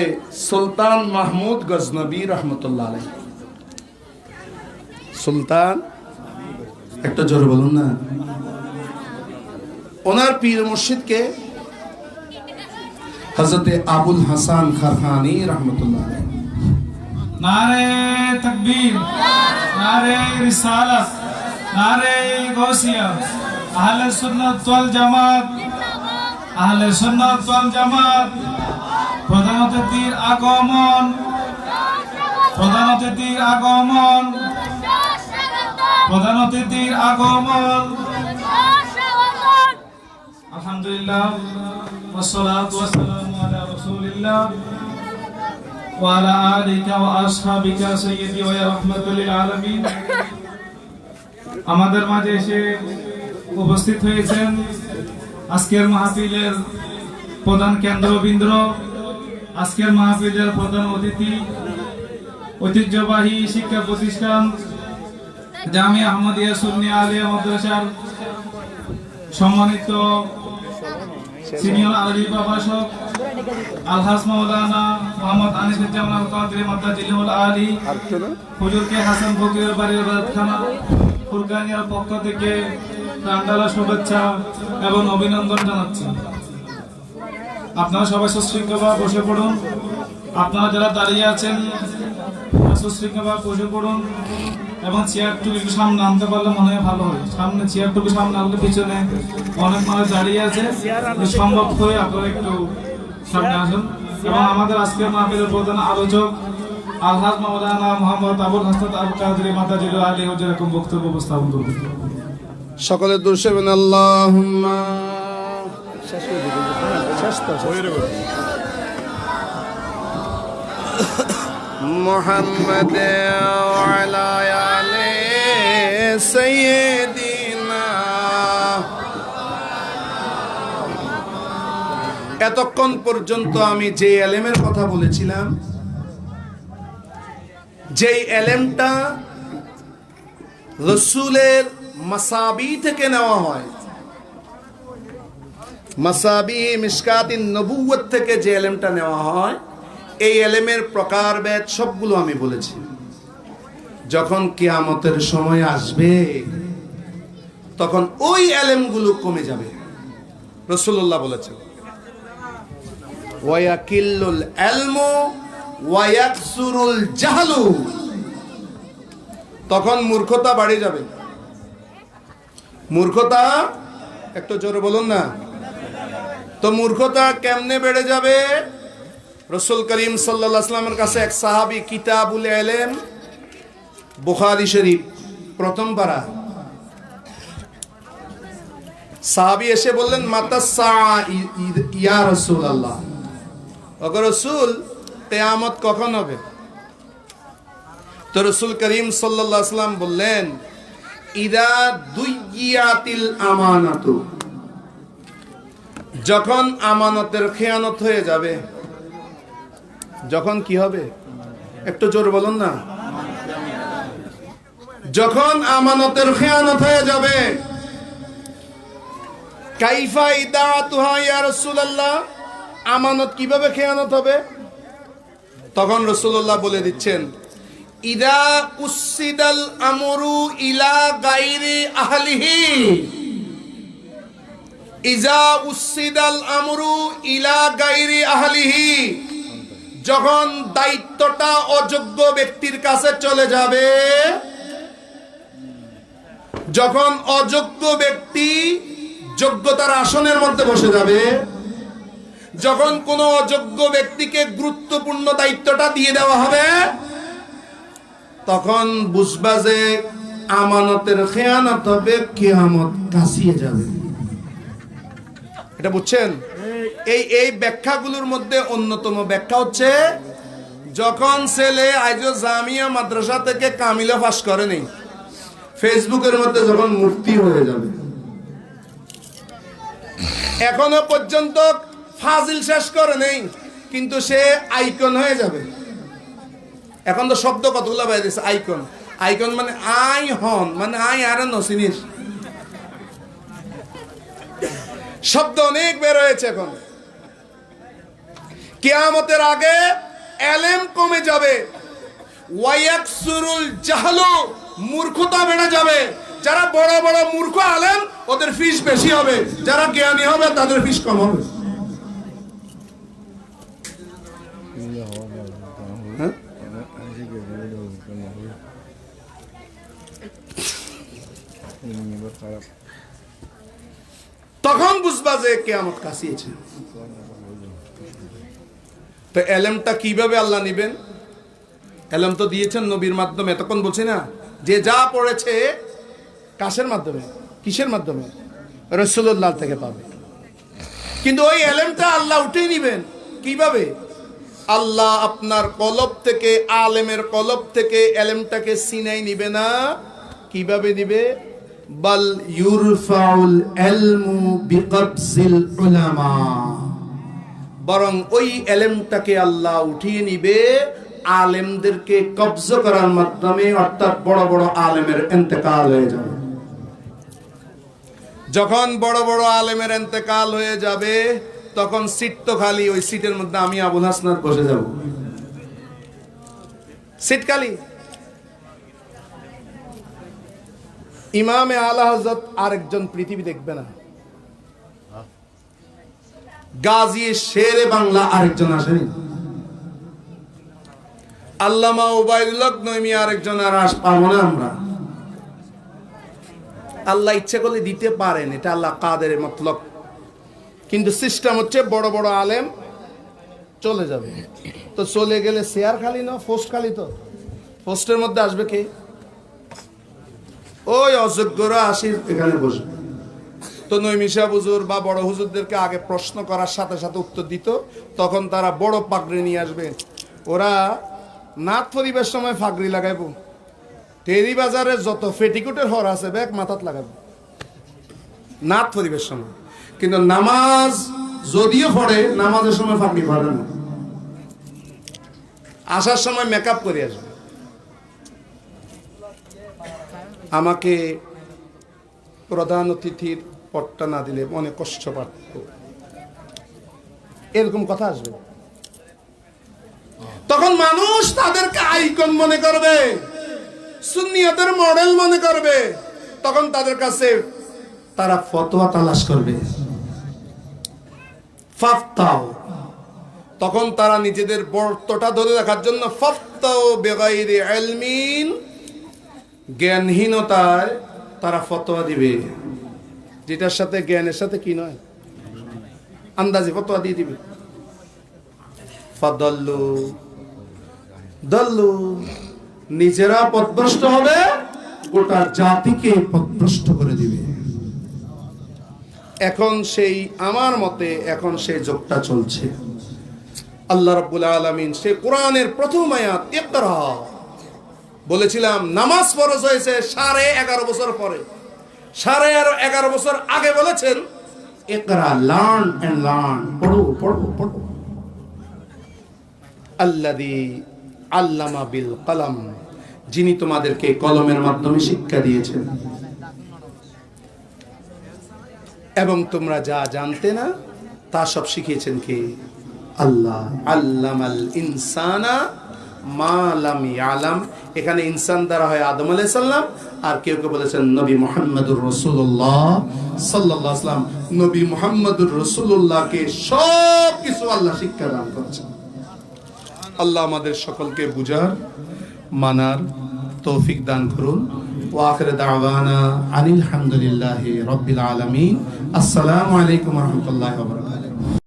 সুলতান মাহমুদ গজনবী রহমতুল্লাহ আলাইহি, সুলতান, একটা জোরে বলুন না। ওনার পীর মুর্শিদকে হযরতে আবুল হাসান খারখানি রহমতুল্লাহ আলাইহি। नारे तकबीर, नारे रिसालत, नारे गौसिया, अहले सुन्नत वल जमात, अहले सुन्नत वल जमात। প্রধান অতিথির আগমন, প্রধান অতিথির আগমন, প্রধান অতিথির আগমন। আলহামদুলিল্লাহ ওয়াসসালাতু ওয়াসসালামু আলা রাসূলিল্লাহ ওয়া আলা আলিকা ওয়া আসহাবিকা সাইয়্যিদি ওয়া রাহমাতুল লিল আলামিন। আমাদের মাঝে এসে উপস্থিত হয়েছেন আজকের মাহফিলের প্রধান কেন্দ্রবিন্দু, আজকের মাহফিলের প্রধান অতিথি, ঐতিহ্যবাহী শিক্ষা প্রতিষ্ঠান জামিয়া আহমদিয়া সুন্নি আলিয়া মাদ্রাসার সম্মানিত সিনিয়র আলী প্রভাষক আলহাজ মাওলানা মোহাম্মদ আনিসুজ্জামান আল কাদরি মাদ্দাজিলুল আলী, হুজুরকে হাসান ফকিরের বাড়ির রাতখানা ফুরকানিয়ার পক্ষ থেকে প্রাণঢালা শুভেচ্ছা এবং অভিনন্দন জানাচ্ছি। আপনারা সবাই সুশৃঙ্খলভাবে বসে পড়ুন। আপনারা যারা দাঁড়িয়ে আছেন সুশৃঙ্খলভাবে বসে পড়ুন এবং চেয়ারটুকু একটু সামনে আনতে পারলে মনে হয় ভালো হয়। সামনে চেয়ারটুকু সামনে আনলে পিছনে অনেক মানুষ দাঁড়িয়ে আছে, সম্ভব হয়ে আপনারা একটু সামনে আসুন। এবং আমাদের আজকের মাহফিলের প্রধান আলোচক আলহাজ মাওলানা মোহাম্মদ আবুল হাসান আল কাদরি মাদ্দাজিলুল আলী হুজুর এরকম বক্তব্য উপস্থাপন করবেন। সকলে দুরুদ আল্লাহুম্মা মুহাম্মাদ ওয়া আলা আলি সাইয়্যিদিনা। এতক্ষণ পর্যন্ত আমি যে এলেমের কথা বলেছিলাম, যেই এলেমটা রাসূলের মাসাবি থেকে নেওয়া হয়, মাসাবি মিশকাতিন নবুয়ত থেকে যে এলেমটা নেওয়া হয়, এই এলেমের প্রকারভেদ সবগুলো আমি বলেছি। যখন কিয়ামতের সময় আসবে তখন ওই এলেমগুলো কমে যাবে। রাসূলুল্লাহ বলেছেন ওয়ায়াকিল্লুল ইলমু ওয়ায়াকসুরুল জাহলু, তখন মূর্খতা বাড়ে যাবে। মূর্খতা, একটু জোরে বলুন না। তো মূর্খতা কেমনে বেড়ে যাবে? রাসূল করিম সাল্লাল্লাহু আলাইহি ওয়াসাল্লামের কাছে এক সাহাবী, কিতাবুল ইলম, বুখারী শরীফ, প্রথম পারা, সাহাবী এসে বললেন মাতাস সাআ ইয়া রাসূলুল্লাহ, ওগো রাসূল কিয়ামত কখন হবে? তো রাসূল করিম সাল্লাল্লাহু আলাইহি ওয়াসাল্লাম বললেন ইদা দুইয়াতিল আমানাতু, যখন আমানতের খেয়ানত হয়ে যাবে। যখন কি হবে? একটু জোর বলুন না। যখন আমানতের খেয়ানত হয়ে যাবে। কাইফা ইদাতুহা ইয়া রাসূলুল্লাহ, আমানত কিভাবে খেয়ানত হবে? তখন রাসূলুল্লাহ বলে দিচ্ছেন ইদা উসিদাল আমরু ইলা গায়রি আহলিহি, ইজা উসিদাল আমরু ইলা গায়রি আহলিহি, যখন দায়িত্বটা অযোগ্য ব্যক্তির কাছে চলে যাবে, যখন অযোগ্য ব্যক্তি যোগ্যতার আসনের মধ্যে বসে যাবে, যখন কোন অযোগ্য ব্যক্তিকে গুরুত্বপূর্ণ দায়িত্বটা দিয়ে দেওয়া হবে, তখন বুঝবা যে আমানতের খেয়ানত হবে, কিয়ামত কাছিয়ে যাবে। এটা বুঝছেন? এই ব্যাখ্যাগুলোর মধ্যে অন্যতম ব্যাখ্যা হচ্ছে, যখন ছেলে আইজো জামিয়া মাদ্রাসা থেকে কামিলা পাস করেনি, ফেসবুকের মধ্যে যখন মুফতি হয়ে যাবে, এখনো পর্যন্ত ফাজিল শেষ করে নেই, কিন্তু সে আইকন হয়ে যাবে। এখন তো শব্দ কতগুলো বাইরেছে, আইকন। আইকন মানে আই হন, মানে আই আর নসিনিস শব্দ অনেক বের হয়েছে। এখন কিয়ামতের আগে এলেম কমে যাবে, ওয়ায়াকসুরুল জাহলু, মূর্খতা বেড়ে যাবে। যারা বড় বড় মূর্খ আলেম ওদের ফিস বেশি হবে, যারা জ্ঞানী হবে তাদের ফিস কম হবে। তখন বুঝবা যে কিয়ামত কাছিয়েছে। তো এলেমটা কিভাবে আল্লাহ নিবেন? এলেম তো দিয়েছেন নবীর মাধ্যমে। এতক্ষণ বলছি না যে যা পড়েছে কাশের মাধ্যমে, কিসের মাধ্যমে? রাসূলুল্লাহ থেকে পাবে। কিন্তু ওই এলেমটা আল্লাহ উঠিয়ে নিবেন কিভাবে? আল্লাহ আপনার কলব থেকে, আলেমের কলব থেকে এলেমটাকে সিনাই নিবে না। কিভাবে দিবে? বাল ইউরফাউল ইলমু বিকবজিল উলামা, বরং ওই এলেমটাকে আল্লাহ উঠিয়ে নিবে আলেমদেরকে কবজ করার মাধ্যমে, অর্থাৎ বড় বড় আলেমের ইন্তেকাল হয়ে যাবে। যখন বড় বড় আলেমের ইন্তেকাল হয়ে যাবে, তখন সিট তো খালি, ওই সিটের মধ্যে আমি আবুল হাসনাত বসে যাব। সিট খালি। ইমামে আলা হযরত আরেকজন পৃথিবী দেখবে না, গাজী শেরে বাংলা আরেকজন আসেনি, আল্লামা উবাইদুল্লাহ নইমি আরেকজন, আর পাবো না আমরা। আল্লাহ ইচ্ছে করলে দিতে পারেন, এটা আল্লাহ কাদের মতলব। কিন্তু সিস্টেম হচ্ছে বড় বড় আলেম চলে যাবে। তো চলে গেলে চেয়ার খালি না, পোস্ট খালি। তো পোস্টের মধ্যে আসবে কে? ওই অযোগ্যরা আসি এখানে বসবে। তো নইমি সাহেব হুজুর বা বড় হুজুরদেরকে আগে প্রশ্ন করার সাথে সাথে উত্তর দিত, তখন তারা বড় পাগড়ি নিয়ে আসবে। ওরা নাথ পরিবেশ সময় ফাগড়ি লাগাইব, টেরি বাজারে যত ফেটিকুটের হর আছে ব্যাগ মাথাত লাগাবো নাথ পরিবেশ সময়। কিন্তু নামাজ যদিও পড়ে, নামাজের সময় ফাগড়ি পড়ে না, আসার সময় মেকআপ করে আসবে। আমাকে প্রধান অতিথির পটটা না দিলে মনে কষ্ট পাত, এরকম কথা আসবে। তখন মানুষ তাদেরকে আইকন মনে করবে, সুন্নিয়তের মডেল মনে করবে। তখন তাদের কাছে তারা ফতোয়া তালাশ করবে, ফাফতাও। তখন তারা নিজেদের বর্তটা ধরে রাখার জন্য ফাফতাও বিগাইরি ইলমিন, জ্ঞানহীনতায় তারা ফতোয়া দিবে, যেটার সাথে জ্ঞানের সাথে কি নয়, আন্দাজে ফতোয়া দিয়ে দিবে। ফাদাল্লু দল্লু, নিজেরা পথভ্রষ্ট হবে, গোটা জাতিকে পথভ্রষ্ট করে দিবে। এখন সেই, আমার মতে এখন সেই যুগটা চলছে। আল্লাহ রাব্বুল আলামিন সে কোরআনের প্রথম আয়াত ইকরা বলেছিলাম, নামাজ ফরজ হয়েছে 11.5 বছর পরে। 11.5 বছর আগে বলেছেন ইকরা, লার্ন এন্ড লার্ন, পড়ো পড়ো পড়ো। আল্লাযী আল্লামা বিল কলম, যিনি তোমাদেরকে কলমের মাধ্যমে শিক্ষা দিয়েছেন, এবং তোমরা যা জানতে না তা সব শিখিয়েছেন কে? আল্লাহ। আল্লামাল ইনসানা মা লাম ইয়ালাম, এখানে ইনসান দ্বারা হয় আদম আলাইহিস সালাম, আর কেউ কেউ বলেছেন নবী মুহাম্মদুর রাসূলুল্লাহ সাল্লাল্লাহু আলাইহি ওয়াসাল্লাম। নবী মুহাম্মদুর রাসূলুল্লাহকে সব কিছু আল্লাহ শিক্ষা দান করেছেন। আল্লাহ আমাদের সকলকে বুঝার মানার তৌফিক দান করুন। ওয়া আখির দাওয়ানা আনিল হামদুলিল্লাহি রাব্বিল আলামিন। আসসালামু আলাইকুম ওয়া রাহমাতুল্লাহি ওয়া বারাকাতুহু।